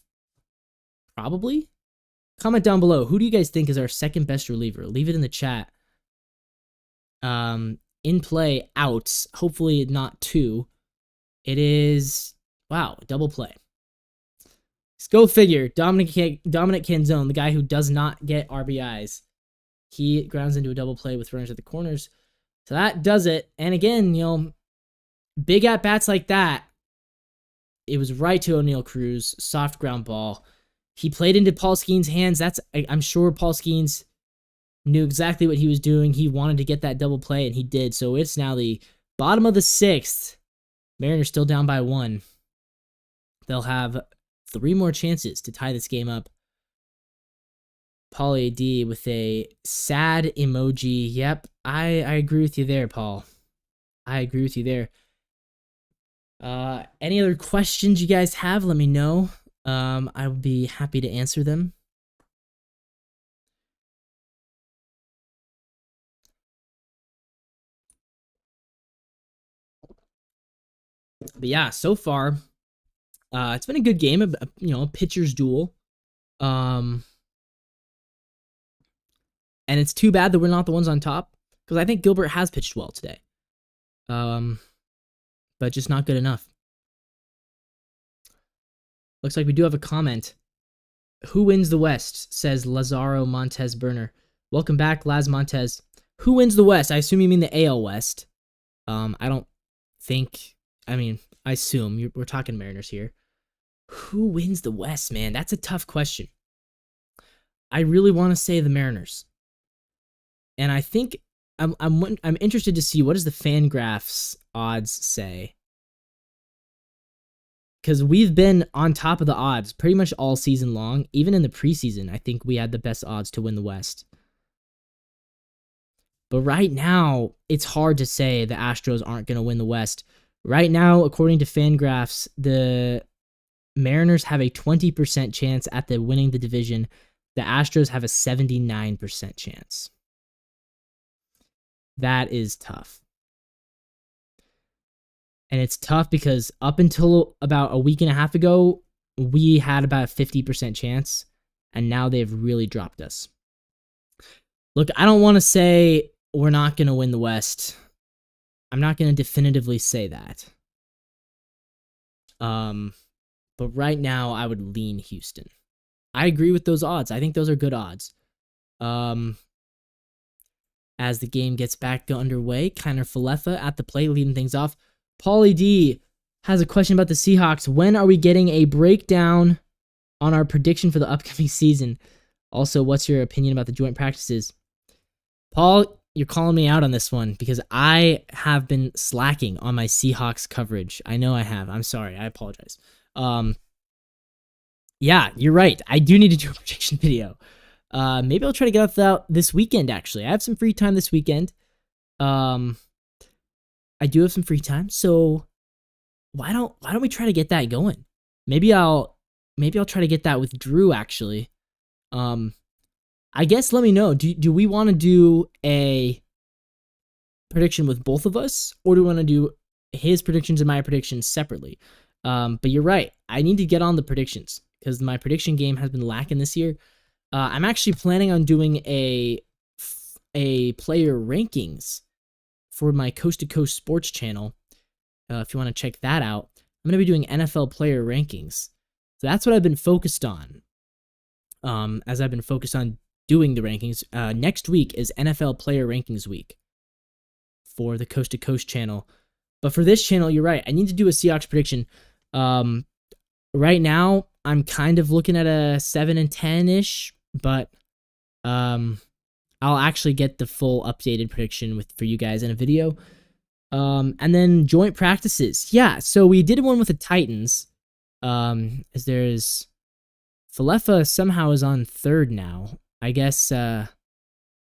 Probably. Comment down below. Who do you guys think is our second best reliever? Leave it in the chat. In play, outs. Hopefully not 2. It is, wow, double play. Let's go figure. Dominic Canzone, the guy who does not get RBIs. He grounds into a double play with runners at the corners. So that does it. And again, big at-bats like that. It was right to O'Neal Cruz. Soft ground ball. He played into Paul Skenes' hands. I'm sure Paul Skenes knew exactly what he was doing. He wanted to get that double play, and he did. So it's now the bottom of the 6th. Mariners still down by 1. They'll have 3 more chances to tie this game up. Paul AD with a sad emoji. Yep, I agree with you there, Paul. I agree with you there. Any other questions you guys have, let me know. I would be happy to answer them. But yeah, so far, it's been a good game, a pitcher's duel. And it's too bad that we're not the ones on top, because I think Gilbert has pitched well today. But just not good enough. Looks like we do have a comment. Who wins the West? Says Lazaro Montez Burner. Welcome back, Laz Montez. Who wins the West? I assume you mean the AL West. I don't think... I assume we're talking Mariners here. Who wins the West, man? That's a tough question. I really want to say the Mariners. And I think I'm interested to see what does the Fangraphs odds say. Because we've been on top of the odds pretty much all season long. Even in the preseason, I think we had the best odds to win the West. But right now, it's hard to say the Astros aren't going to win the West. Right now, according to Fangraphs, the Mariners have a 20% chance at winning the division. The Astros have a 79% chance. That is tough. And it's tough because up until about a week and a half ago, we had about a 50% chance, and now they've really dropped us. Look, I don't want to say we're not going to win the West. I'm not going to definitively say that. But right now, I would lean Houston. I agree with those odds. I think those are good odds. As the game gets back underway, Kiner Falefa at the plate leading things off. Paulie D has a question about the Seahawks. When are we getting a breakdown on our prediction for the upcoming season? Also, what's your opinion about the joint practices? Paul, you're calling me out on this one because I have been slacking on my Seahawks coverage. I know I have. I'm sorry. I apologize. Yeah, you're right. I do need to do a prediction video. Maybe I'll try to get out this weekend, actually. I have some free time this weekend. I do have some free time, so why don't we try to get that going? Maybe I'll try to get that with Drew, actually. I guess let me know. Do we want to do a prediction with both of us, or do we want to do his predictions and my predictions separately? But you're right. I need to get on the predictions because my prediction game has been lacking this year. I'm actually planning on doing a player rankings for my Coast to Coast Sports channel. If you want to check that out, I'm going to be doing NFL player rankings. So that's what I've been focused on. As I've been focused on doing the rankings. Next week is NFL player rankings week for the Coast to Coast channel. But for this channel, you're right. I need to do a Seahawks prediction. Right now, I'm kind of looking at a 7-10-ish, but I'll actually get the full updated prediction for you guys in a video. And then joint practices. Yeah, so we did one with the Titans. As there's Falefa somehow is on third now. I guess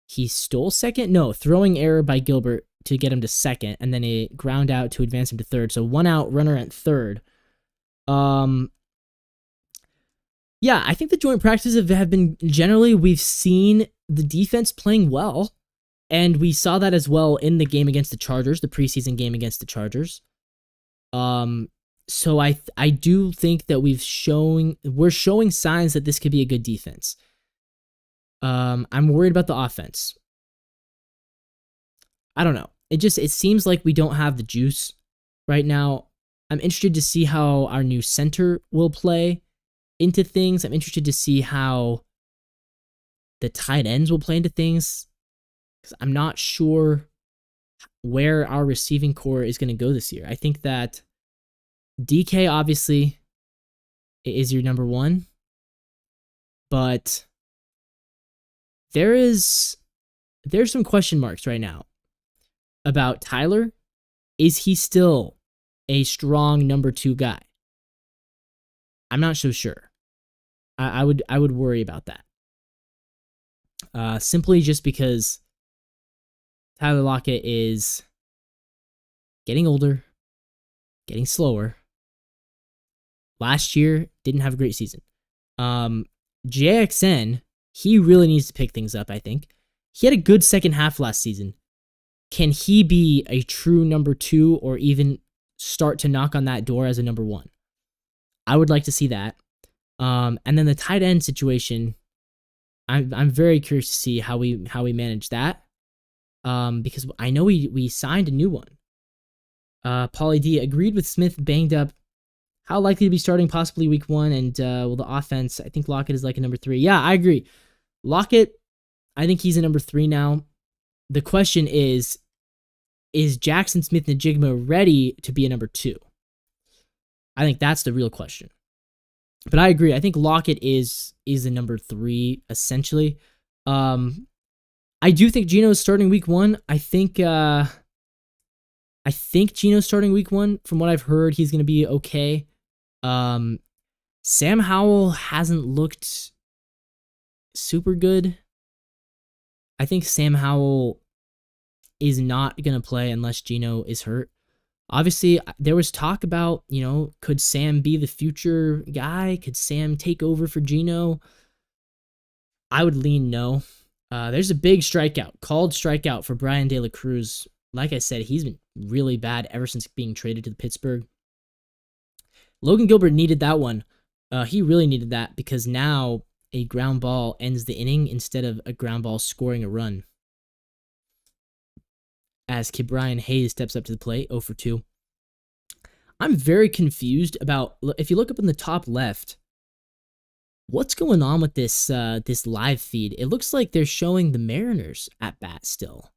he stole second? No, throwing error by Gilbert to get him to second, and then a ground out to advance him to third. So 1 out, runner at third. Yeah, I think the joint practices have been generally, we've seen the defense playing well, and we saw that as well in the game against the Chargers, the preseason game against the Chargers. So I do think that we're showing signs that this could be a good defense. I'm worried about the offense. I don't know. It seems like we don't have the juice right now. I'm interested to see how our new center will play into things. I'm interested to see how the tight ends will play into things, because I'm not sure where our receiving core is going to go this year. I think that DK obviously is your number one, but there's some question marks right now about Tyler. Is he still a strong number 2 guy? I'm not so sure. I would worry about that. Simply just because Tyler Lockett is getting older, getting slower. Last year, didn't have a great season. JXN, he really needs to pick things up, I think. He had a good second half last season. Can he be a true number 2 or even start to knock on that door as a number 1? I would like to see that. And then the tight end situation, I'm very curious to see how we manage that. Because I know we signed a new one. Pauly D agreed with Smith banged up. How likely to be starting possibly week 1? And the offense, I think Lockett is like a number 3. Yeah, I agree. Lockett, I think he's a number 3 now. The question is Jackson Smith-Njigba ready to be a number 2? I think that's the real question. But I agree. I think Lockett is a number 3 essentially. I do think Geno's starting week 1. I think Geno's starting week 1. From what I've heard, he's going to be okay. Sam Howell hasn't looked super good. I think Sam Howell is not going to play unless Geno is hurt. Obviously, there was talk about, could Sam be the future guy? Could Sam take over for Geno? I would lean no. There's a big called strikeout for Brian De La Cruz. Like I said, he's been really bad ever since being traded to the Pittsburgh. Logan Gilbert needed that one. He really needed that because now a ground ball ends the inning instead of a ground ball scoring a run. As Ke'Bryan Hayes steps up to the plate, 0 for 2. I'm very confused about, if you look up in the top left, what's going on with this live feed? It looks like they're showing the Mariners at bat still.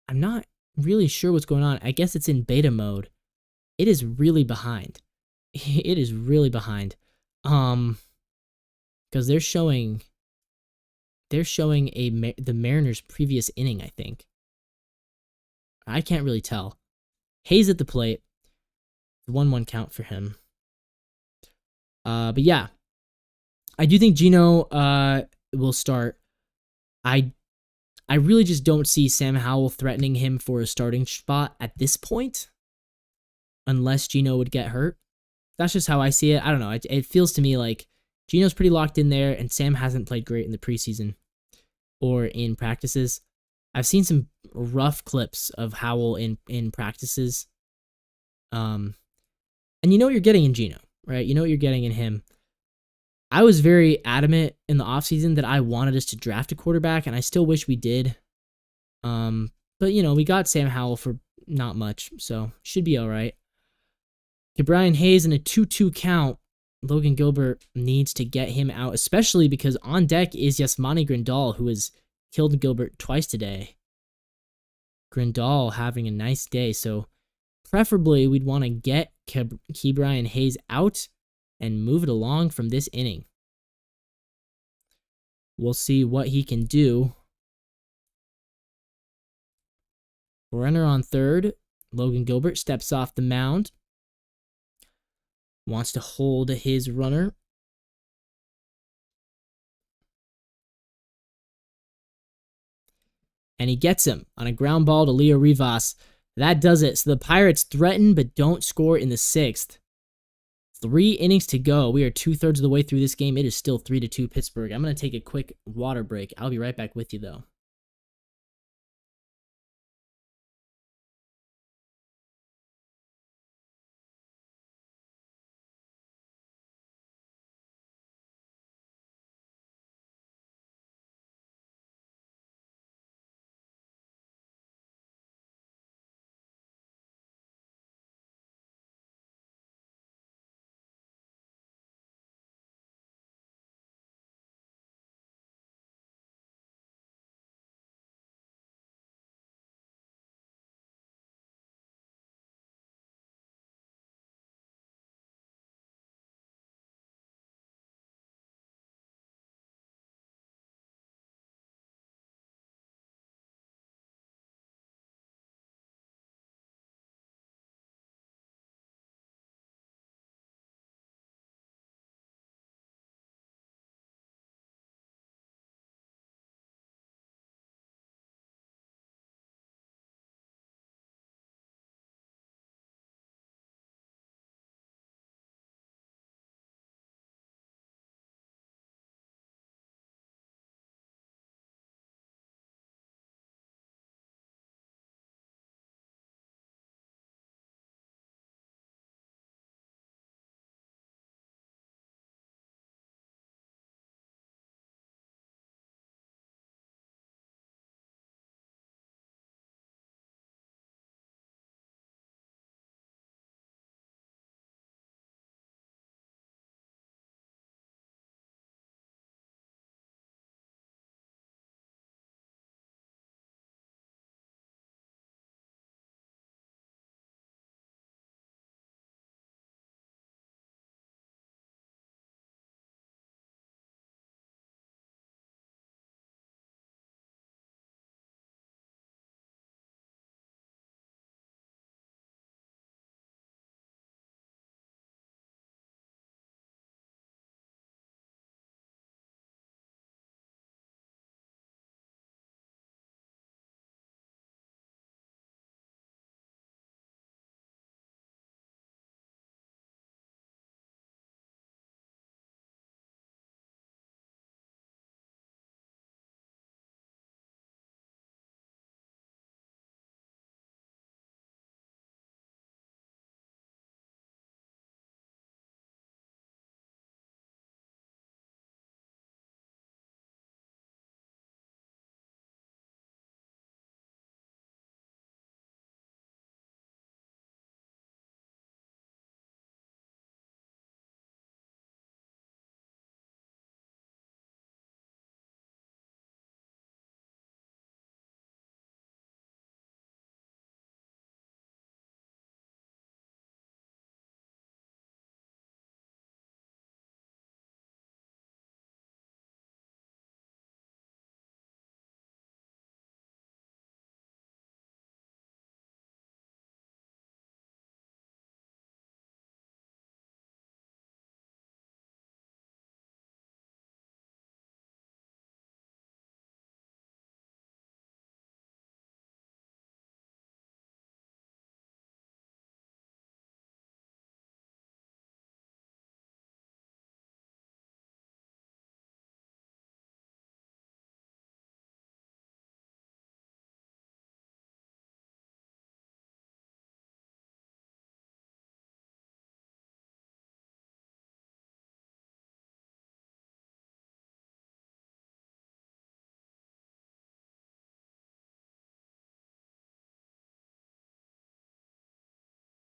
I'm not really sure what's going on. I guess it's in beta mode. It is really behind. It is really behind. Because they're showing the Mariners' previous inning, I think. I can't really tell. Hayes at the plate. 1-1 count for him. But yeah, I do think Geno will start. I really just don't see Sam Howell threatening him for a starting spot at this point, unless Geno would get hurt. That's just how I see it. I don't know. It feels to me like Geno's pretty locked in there, and Sam hasn't played great in the preseason or in practices. I've seen some rough clips of Howell in practices. And you know what you're getting in Geno, right? You know what you're getting in him. I was very adamant in the offseason that I wanted us to draft a quarterback, and I still wish we did. But, we got Sam Howell for not much, so should be all right. Ke'Bryan Hayes in a 2-2 count. Logan Gilbert needs to get him out, especially because on deck is Yasmani Grandal, who has killed Gilbert twice today. Grandal having a nice day, so preferably we'd want to get Ke'Bryan Hayes out and move it along from this inning. We'll see what he can do. Runner on third. Logan Gilbert steps off the mound. Wants to hold his runner. And he gets him on a ground ball to Leo Rivas. That does it. So the Pirates threaten but don't score in the 6th. 3 innings to go. We are 2/3 of the way through this game. It is still 3-2 Pittsburgh. I'm going to take a quick water break. I'll be right back with you, though.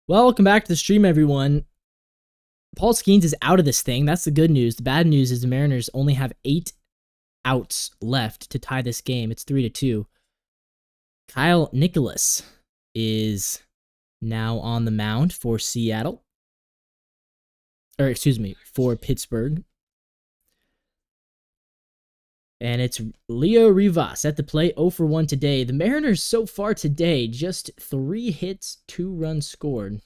Well, welcome back to the stream, everyone. Paul Skenes is out of this thing. That's the good news. The bad news is the Mariners only have 8 outs left to tie this game. It's 3-2. Kyle Nicholas is now on the mound for Seattle. Or, excuse me, for Pittsburgh. And it's Leo Rivas at the plate, 0 for 1 today. The Mariners so far today, just 3 hits, 2 runs scored.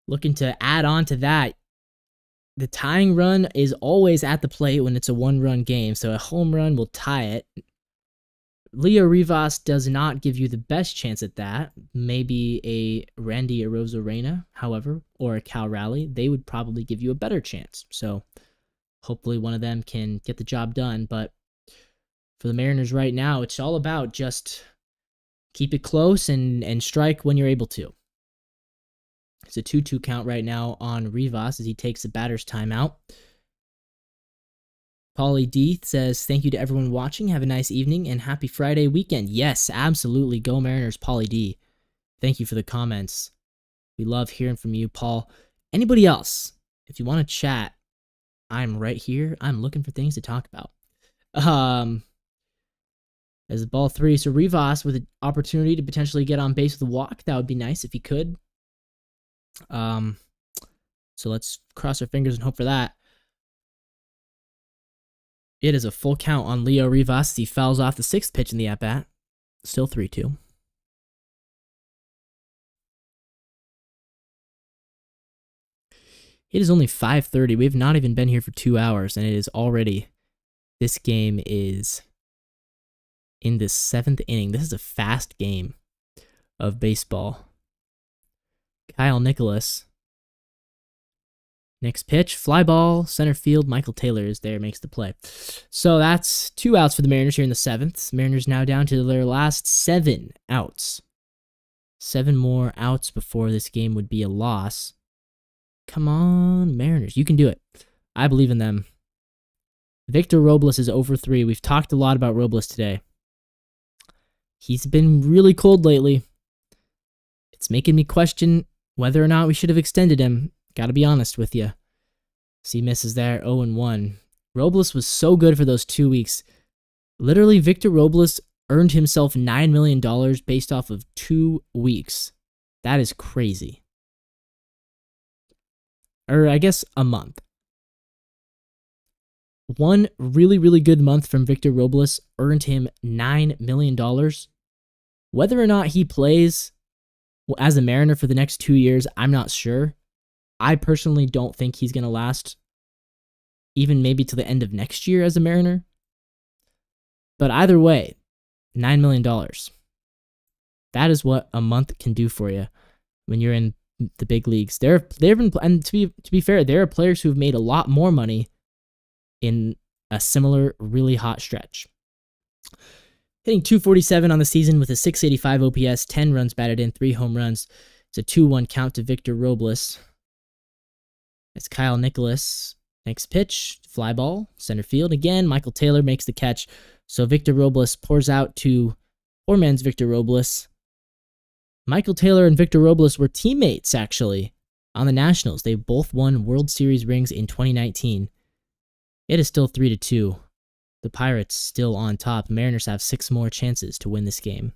Looking to add on to that, the tying run is always at the plate when it's a 1-run game, so a home run will tie it. Leo Rivas does not give you the best chance at that. Maybe a Randy Arozarena, however, or a Cal Raleigh, they would probably give you a better chance. So hopefully one of them can get the job done. But for the Mariners right now, it's all about just keep it close and strike when you're able to. It's a 2-2 count right now on Rivas as he takes a batter's timeout. Paulie D says, thank you to everyone watching. Have a nice evening and happy Friday weekend. Yes, absolutely. Go Mariners, Paulie D. Thank you for the comments. We love hearing from you, Paul. Anybody else, if you want to chat, I'm right here. I'm looking for things to talk about. As the ball 3, so Rivas with an opportunity to potentially get on base with a walk. That would be nice if he could. So let's cross our fingers and hope for that. It is a full count on Leo Rivas as he fouls off the 6th pitch in the at-bat. Still 3-2. It is only 5:30. We have not even been here for 2 hours, and it is already... This game is in the 7th inning. This is a fast game of baseball. Kyle Nicholas. Next pitch, fly ball, center field. Michael Taylor is there, makes the play. So that's 2 outs for the Mariners here in the 7th. Mariners now down to their last 7 outs. 7 more outs before this game would be a loss. Come on, Mariners. You can do it. I believe in them. Victor Robles is over 3. We've talked a lot about Robles today. He's been really cold lately. It's making me question whether or not we should have extended him. Gotta be honest with you. See misses there, 0-1. Robles was so good for those 2 weeks. Literally, Victor Robles earned himself $9 million based off of 2 weeks. That is crazy. Or I guess a month. One really, really good month from Victor Robles earned him $9 million. Whether or not he plays as a Mariner for the next 2 years, I'm not sure. I personally don't think he's going to last even maybe to the end of next year as a Mariner. But either way, $9 million. That is what a month can do for you when you're in the big leagues. And to be fair, there are players who have made a lot more money in a similar really hot stretch. Hitting .247 on the season with a .685 OPS, 10 runs batted in, 3 home runs. It's a 2-1 count to Victor Robles. It's Kyle Nicholas. Next pitch, fly ball, center field. Again, Michael Taylor makes the catch. So Victor Robles pours out to poor man's Victor Robles. Michael Taylor and Victor Robles were teammates, actually, on the Nationals. They both won World Series rings in 2019. It is still 3-2. The Pirates still on top. The Mariners have 6 more chances to win this game.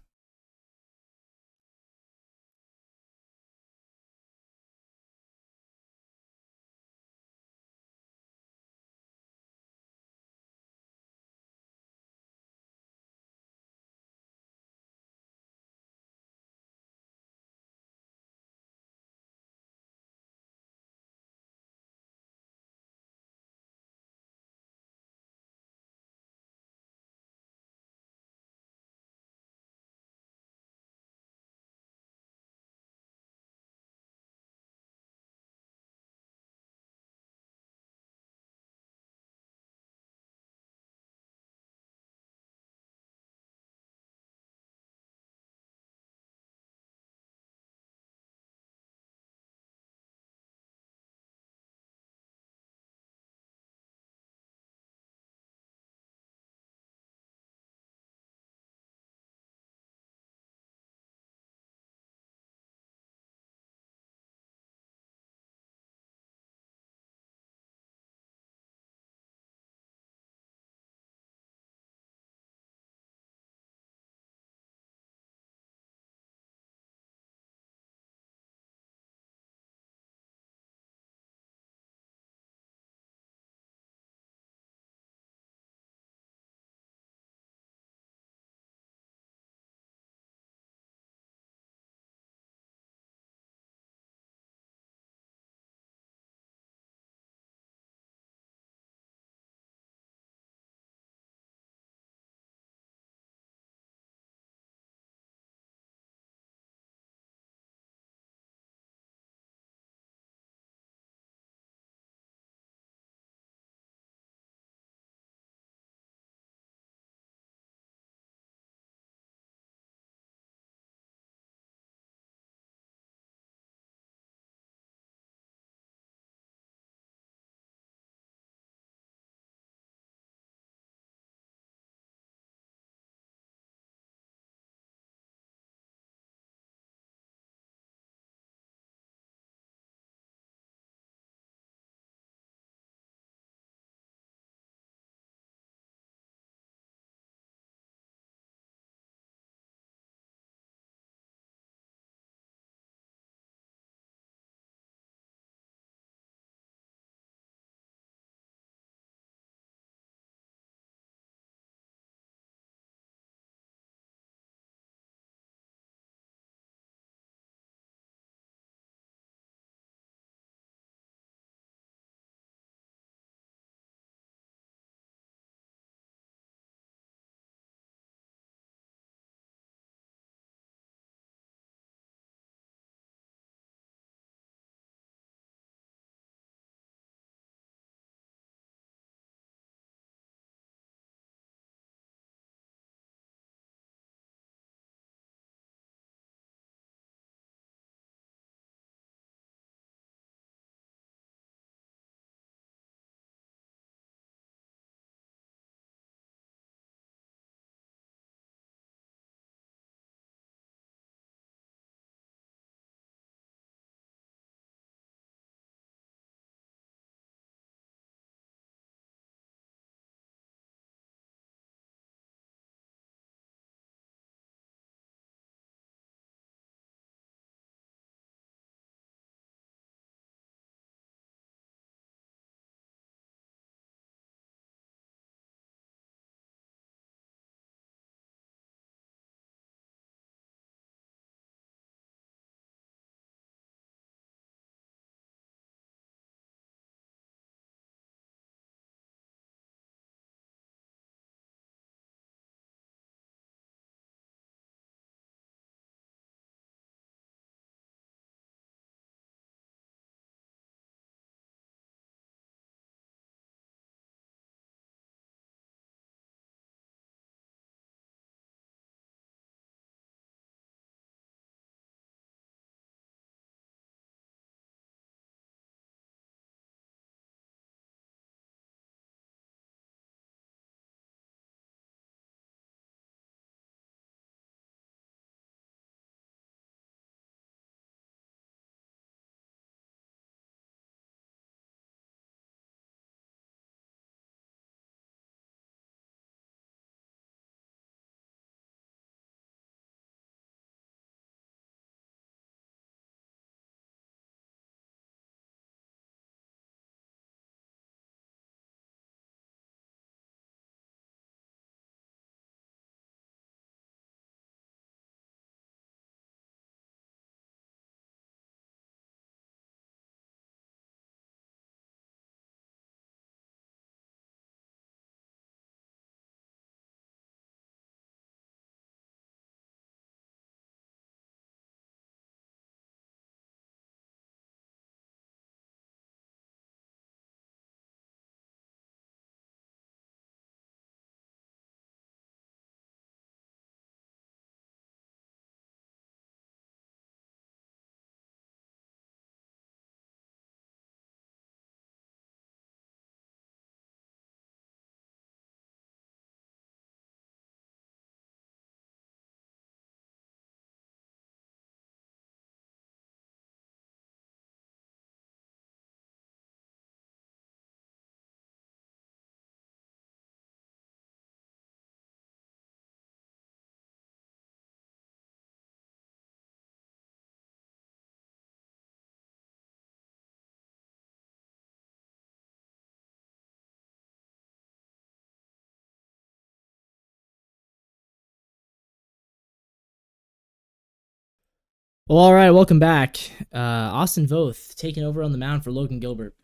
Well, all right, welcome back. Austin Voth taking over on the mound for Logan Gilbert.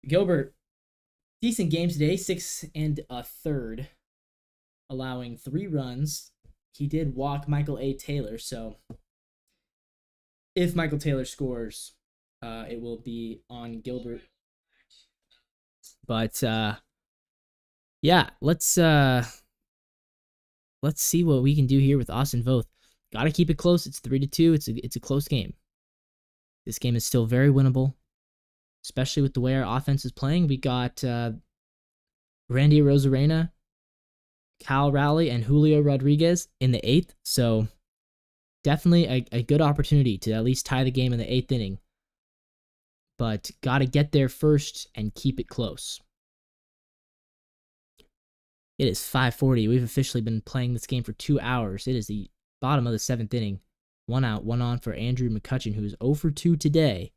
Gilbert, decent game today, 6 1/3, allowing 3 runs. He did walk Michael A. Taylor, so if Michael Taylor scores, it will be on Gilbert. But yeah, let's see what we can do here with Austin Voth. Got to keep it close. It's 3-2. It's a close game. This game is still very winnable, especially with the way our offense is playing. We got Randy Rosarena, Cal Raleigh, and Julio Rodriguez in the 8th. So definitely a good opportunity to at least tie the game in the 8th inning. But got to get there first and keep it close. It is 5:40. We've officially been playing this game for 2 hours. It is the bottom of the 7th inning. 1 out, 1 on for Andrew McCutcheon, who is 0 for 2 today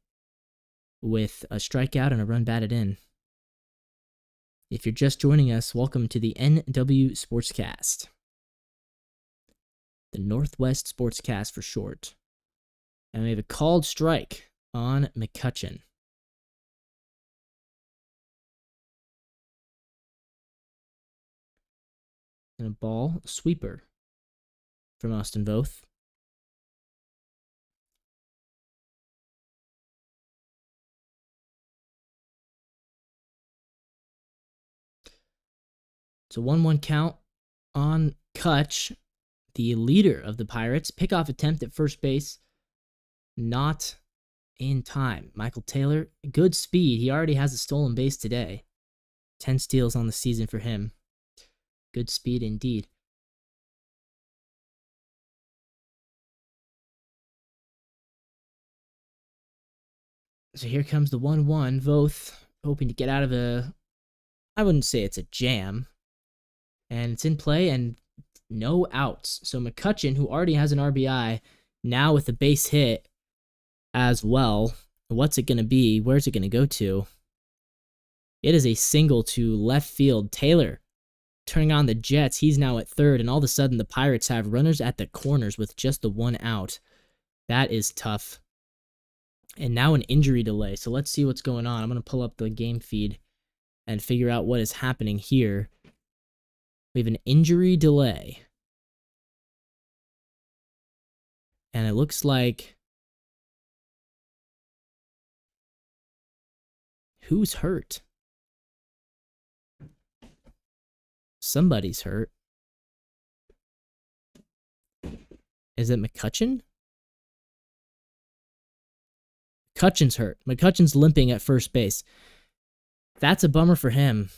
with a strikeout and a run batted in. If you're just joining us, welcome to the NW Sportscast. The Northwest Sportscast for short. And we have a called strike on McCutcheon. And a ball, a sweeper from Austin Voth. It's a 1-1 count on Kutch, the leader of the Pirates. Pickoff attempt at first base. Not in time. Michael Taylor, good speed. He already has a stolen base today. 10 steals on the season for him. Good speed indeed. So here comes the 1-1. Voth hoping to get out of I wouldn't say it's a jam. And it's in play and no outs. So McCutcheon, who already has an RBI, now with a base hit as well. What's it going to be? Where's it going to go to? It is a single to left field. Taylor turning on the Jets. He's now at third, and all of a sudden the Pirates have runners at the corners with just the 1 out. That is tough. And now an injury delay. So let's see what's going on. I'm going to pull up the game feed and figure out what is happening here. We have an injury delay. And it looks like... Who's hurt? Somebody's hurt. Is it McCutcheon? McCutcheon's hurt. McCutcheon's limping at first base. That's a bummer for him.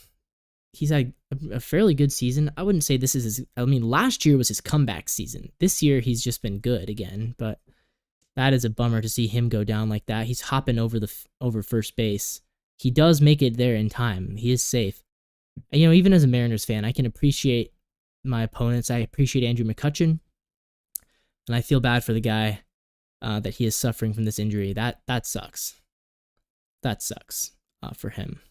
He's had a fairly good season. I wouldn't say this is his... I mean, last year was his comeback season. This year, he's just been good again, but that is a bummer to see him go down like that. He's hopping over first base. He does make it there in time. He is safe. And, even as a Mariners fan, I can appreciate my opponents. I appreciate Andrew McCutcheon, and I feel bad for the guy that he is suffering from this injury. That sucks. That sucks for him.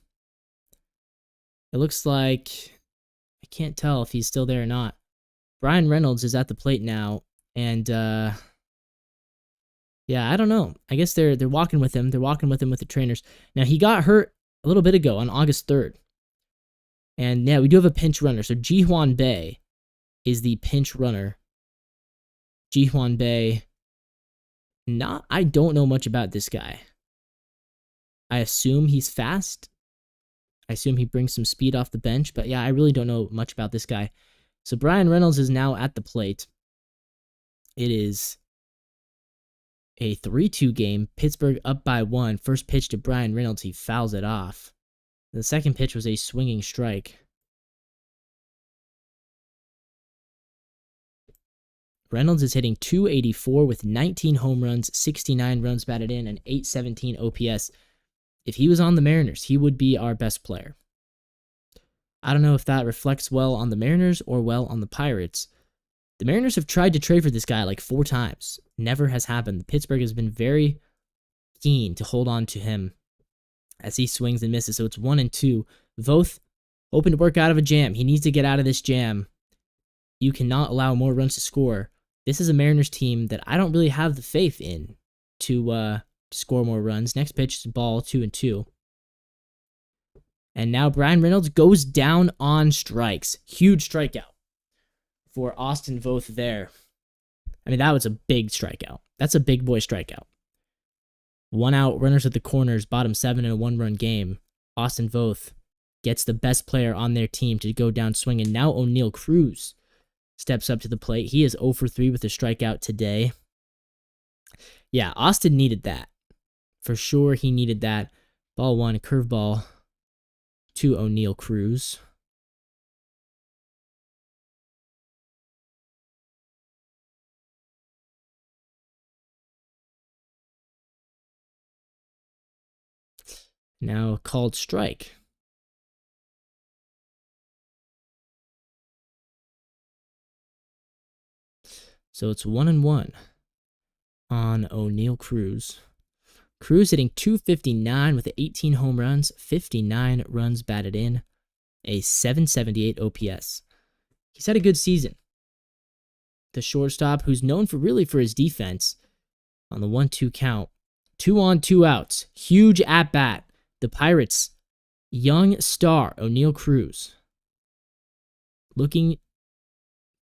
It looks like, I can't tell if he's still there or not. Brian Reynolds is at the plate now, and yeah, I don't know. I guess they're walking with him. They're walking with him with the trainers. Now, he got hurt a little bit ago on August 3rd. And yeah, we do have a pinch runner. So Ji-Hwan Bae is the pinch runner. Ji-Hwan Bae, I don't know much about this guy. I assume he's fast. I assume he brings some speed off the bench. But yeah, I really don't know much about this guy. So Brian Reynolds is now at the plate. It is a 3-2 game. Pittsburgh up by 1. First pitch to Brian Reynolds. He fouls it off. The second pitch was a swinging strike. Reynolds is hitting .284 with 19 home runs, 69 runs batted in, and .817 OPS. If he was on the Mariners, he would be our best player. I don't know if that reflects well on the Mariners or well on the Pirates. The Mariners have tried to trade for this guy like 4 times. Never has happened. Pittsburgh has been very keen to hold on to him as he swings and misses. So it's 1-2. Voth hoping to work out of a jam. He needs to get out of this jam. You cannot allow more runs to score. This is a Mariners team that I don't really have the faith in. to score more runs. Next pitch is ball 2-2. And now Brian Reynolds goes down on strikes. Huge strikeout for Austin Voth there. I mean, that was a big strikeout. That's a big boy strikeout. 1 out, runners at the corners, bottom 7 in a 1-run game. Austin Voth gets the best player on their team to go down swinging. Now O'Neal Cruz steps up to the plate. He is 0 for 3 with a strikeout today. Yeah, Austin needed that. For sure, he needed that. Ball 1, curveball to O'Neal Cruz. Now called strike. So it's 1-1 on O'Neal Cruz. Cruz hitting .259 with 18 home runs, 59 runs batted in, a .778 OPS. He's had a good season. The shortstop, who's known for his defense, on the 1-2 count. 2 on, 2 outs. Huge at-bat. The Pirates' young star, O'Neal Cruz, looking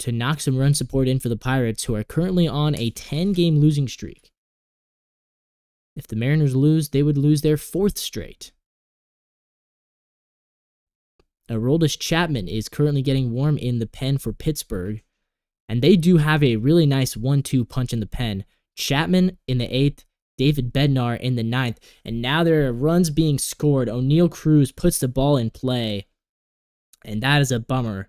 to knock some run support in for the Pirates, who are currently on a 10-game losing streak. If the Mariners lose, they would lose their 4th straight. Aroldis Chapman is currently getting warm in the pen for Pittsburgh, and they do have a really nice 1-2 punch in the pen. Chapman in the 8th, David Bednar in the 9th, and now there are runs being scored. O'Neal Cruz puts the ball in play, and that is a bummer.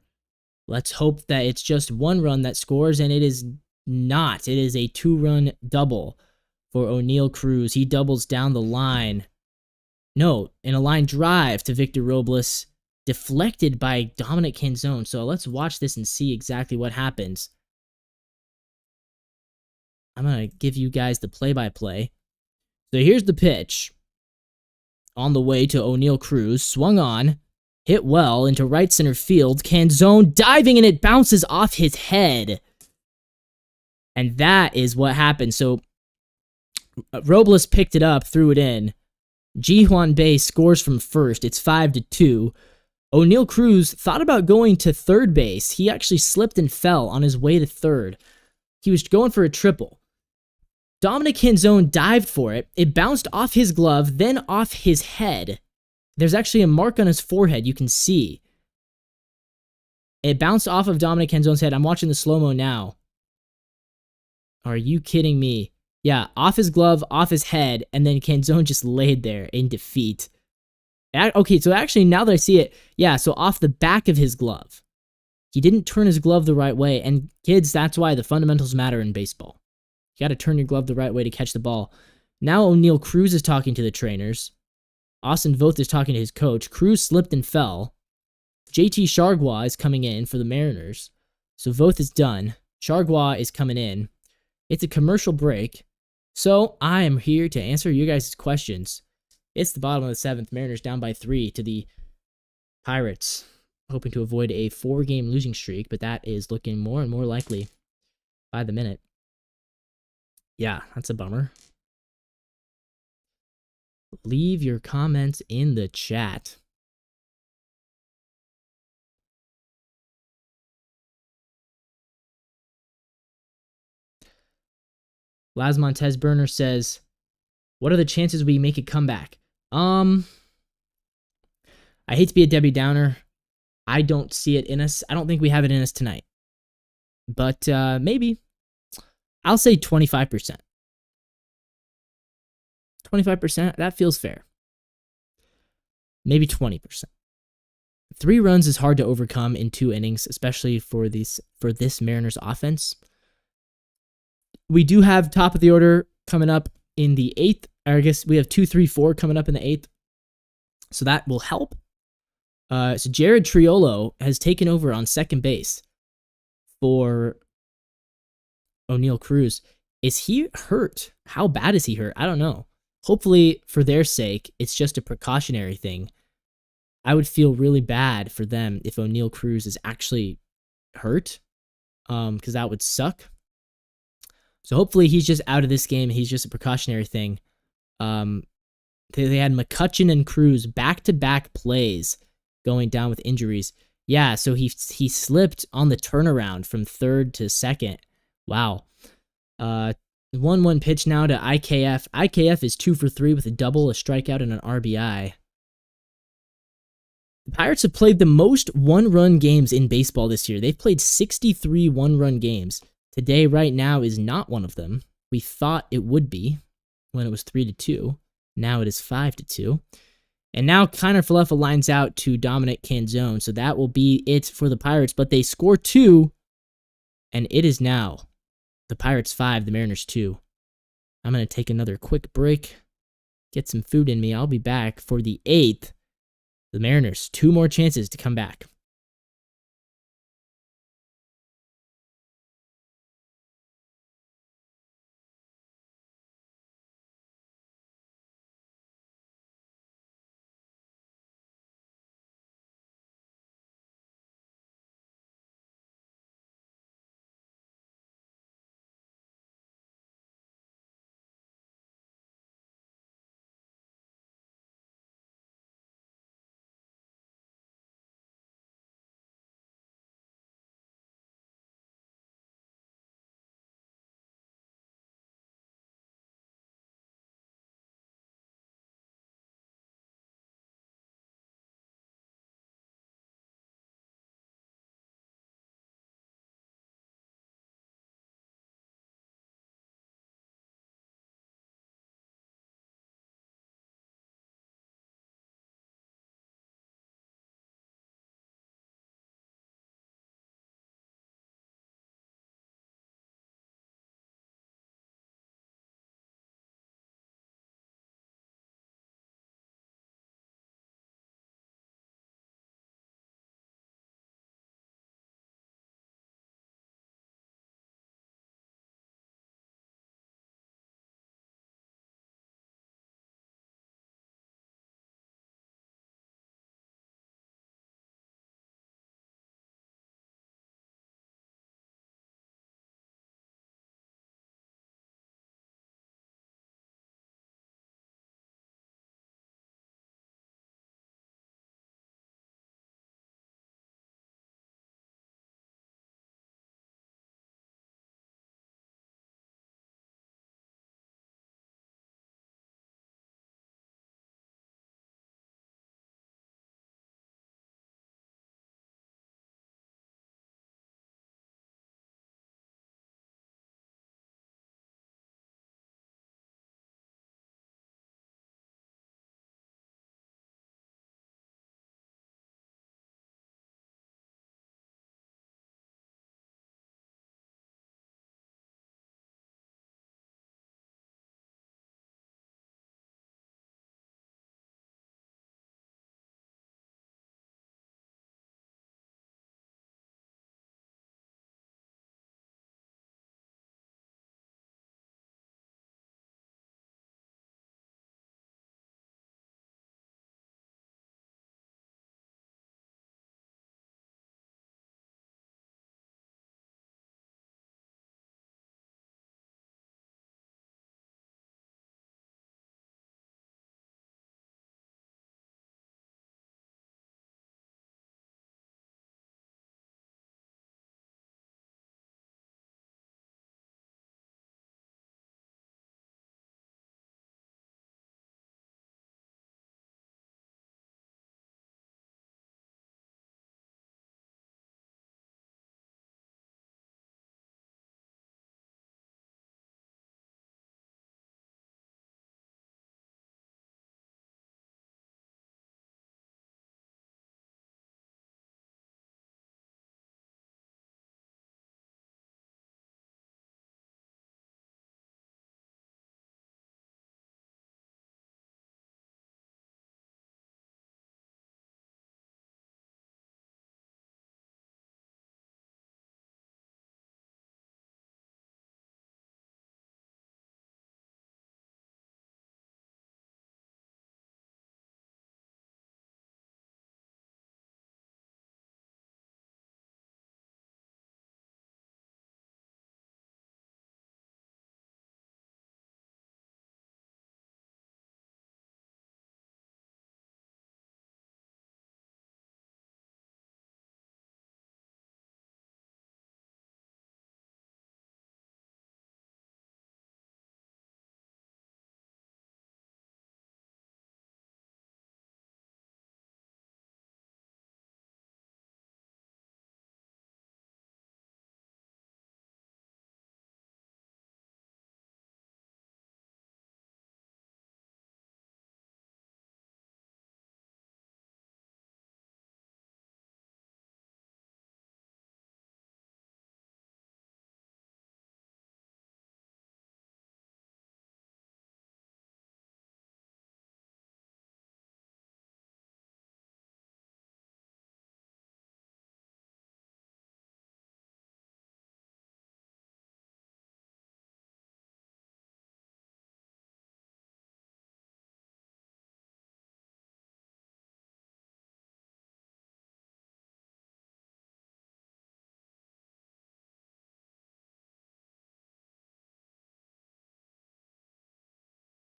Let's hope that it's just 1 run that scores, and it is not. It is a 2-run double for O'Neal Cruz. He doubles down the line. No, in a line drive to Victor Robles, deflected by Dominic Canzone. So let's watch this and see exactly what happens. I'm going to give you guys the play-by-play. So here's the pitch. On the way to O'Neal Cruz, swung on, hit well into right center field. Canzone diving, and it bounces off his head. And that is what happened. So Robles picked it up, threw it in. Ji-Hwan Bae scores from first. It's 5-2. O'Neal Cruz thought about going to third base. He actually slipped and fell on his way to third. He was going for a triple. Dominic Canzone dived for it. It bounced off his glove, then off his head. There's actually a mark on his forehead you can see. It bounced off of Dominic Canzone's head. I'm watching the slow-mo now. Are you kidding me? Yeah, off his glove, off his head, and then Canzone just laid there in defeat. Okay, so actually, now that I see it, yeah, so off the back of his glove. He didn't turn his glove the right way, and kids, that's why the fundamentals matter in baseball. You got to turn your glove the right way to catch the ball. Now O'Neal Cruz is talking to the trainers. Austin Voth is talking to his coach. Cruz slipped and fell. JT Chargois is coming in for the Mariners. So Voth is done. Chargois is coming in. It's a commercial break. So I am here to answer you guys' questions. It's the bottom of the 7th. Mariners down by 3 to the Pirates, hoping to avoid a 4-game losing streak, but that is looking more and more likely by the minute. Yeah, that's a bummer. Leave your comments in the chat. Laz Montez Burner says, what are the chances we make a comeback? I hate to be a Debbie Downer. I don't see it in us. I don't think we have it in us tonight. But maybe. I'll say 25%. 25%, that feels fair. Maybe 20%. 3 runs is hard to overcome in 2 innings, especially for this Mariners offense. We do have top of the order coming up in the 8th. Or I guess we have 2, 3, 4 coming up in the 8th. So that will help. So Jared Triolo has taken over on second base for O'Neal Cruz. Is he hurt? How bad is he hurt? I don't know. Hopefully, for their sake, it's just a precautionary thing. I would feel really bad for them if O'Neal Cruz is actually hurt, because that would suck. So hopefully he's just out of this game. He's just a precautionary thing. Um, they had McCutcheon and Cruz back-to-back plays going down with injuries. Yeah, so he slipped on the turnaround from third to second. Wow. 1-1 pitch now to IKF. IKF is 2 for 3 with a double, a strikeout, and an RBI. The Pirates have played the most one-run games in baseball this year. They've played 63 one-run games. Today, right now, is not one of them. We thought it would be when it was 3-2. Now it is 5-2. And now Kiner Falefa lines out to Dominic Canzone. So that will be it for the Pirates. But they score 2. And it is now the Pirates 5, the Mariners 2. I'm going to take another quick break, get some food in me. I'll be back for the 8th. The Mariners, 2 more chances to come back.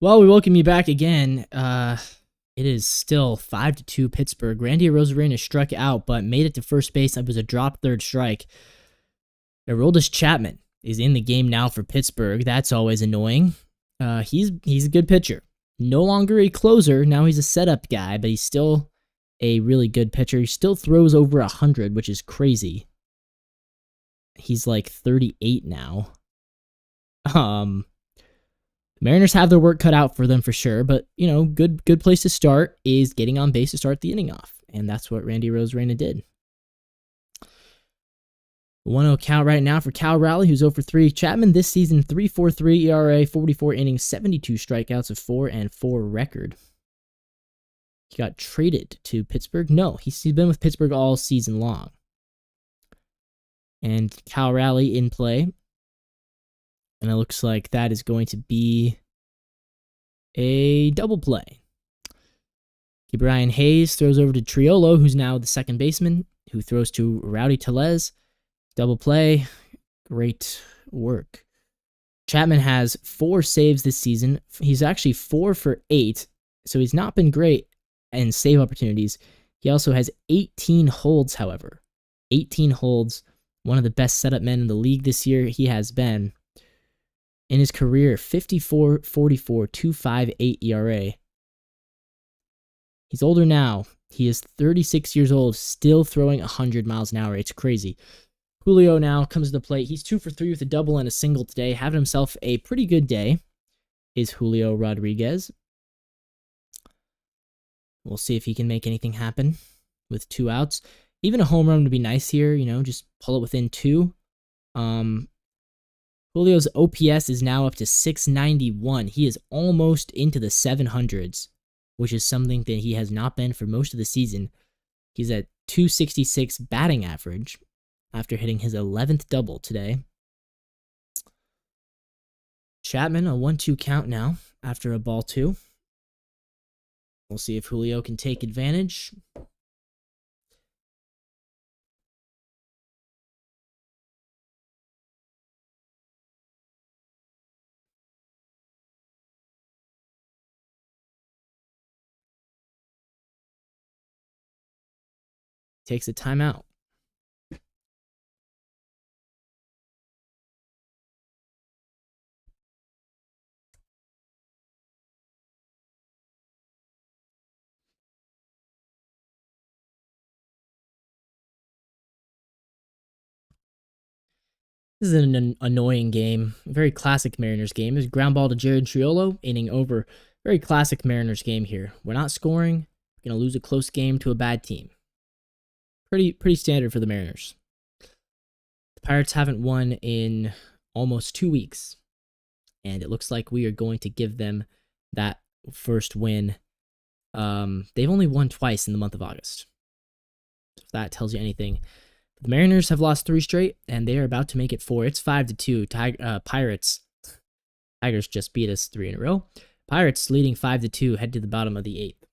Well, we welcome you back again. It is still 5-2 Pittsburgh. Randy Arozarena struck out, but made it to first base. It was a drop third strike. Aroldis Chapman is in the game now for Pittsburgh. That's always annoying. He's a good pitcher. No longer a closer. Now he's a setup guy, but he's still a really good pitcher. He still throws over 100, which is crazy. He's like 38 now. The Mariners have their work cut out for them for sure, but you know, good place to start is getting on base to start the inning off, and that's what Randy Arozarena did. 1-0 count right now for Cal Raleigh, who's 0-for-3. Chapman this season 3.43 ERA, 44 innings, 72 strikeouts, a 4-4 record. He got traded to Pittsburgh. No, he's been with Pittsburgh all season long. And Cal Raleigh in play. And it looks like that is going to be a double play. Brian Hayes throws over to Triolo, who's now the second baseman, who throws to Rowdy Tellez. Double play. Great work. Chapman has 4 saves this season. He's actually 4 for 8, so he's not been great in save opportunities. He also has 18 holds, however. 18 holds. One of the best setup men in the league this year. He has been. In his career, 54, 44, 2.58 ERA. He's older now. He is 36 years old, still throwing 100 miles an hour. It's crazy. Julio now comes to the plate. He's 2-for-3 with a double and a single today. Having himself a pretty good day is Julio Rodriguez. We'll see if he can make anything happen with 2 outs. Even a home run would be nice here, you know, just pull it within 2. Julio's OPS is now up to 691. He is almost into the 700s, which is something that he has not been for most of the season. He's at 266 batting average after hitting his 11th double today. Chapman, a 1-2 count now after a ball 2. We'll see if Julio can take advantage. Takes a timeout. This is an annoying game. Very classic Mariners game. There's ground ball to Jared Triolo, inning over. Very classic Mariners game here. We're not scoring. We're going to lose a close game to a bad team. Pretty standard for the Mariners. The Pirates haven't won in almost 2 weeks, and it looks like we are going to give them that first win. They've only won twice in the month of August. If that tells you anything. The Mariners have lost 3 straight, and they are about to make it 4. It's 5-2. Pirates. Tigers just beat us 3 in a row. Pirates leading 5-2, head to the bottom of the 8th.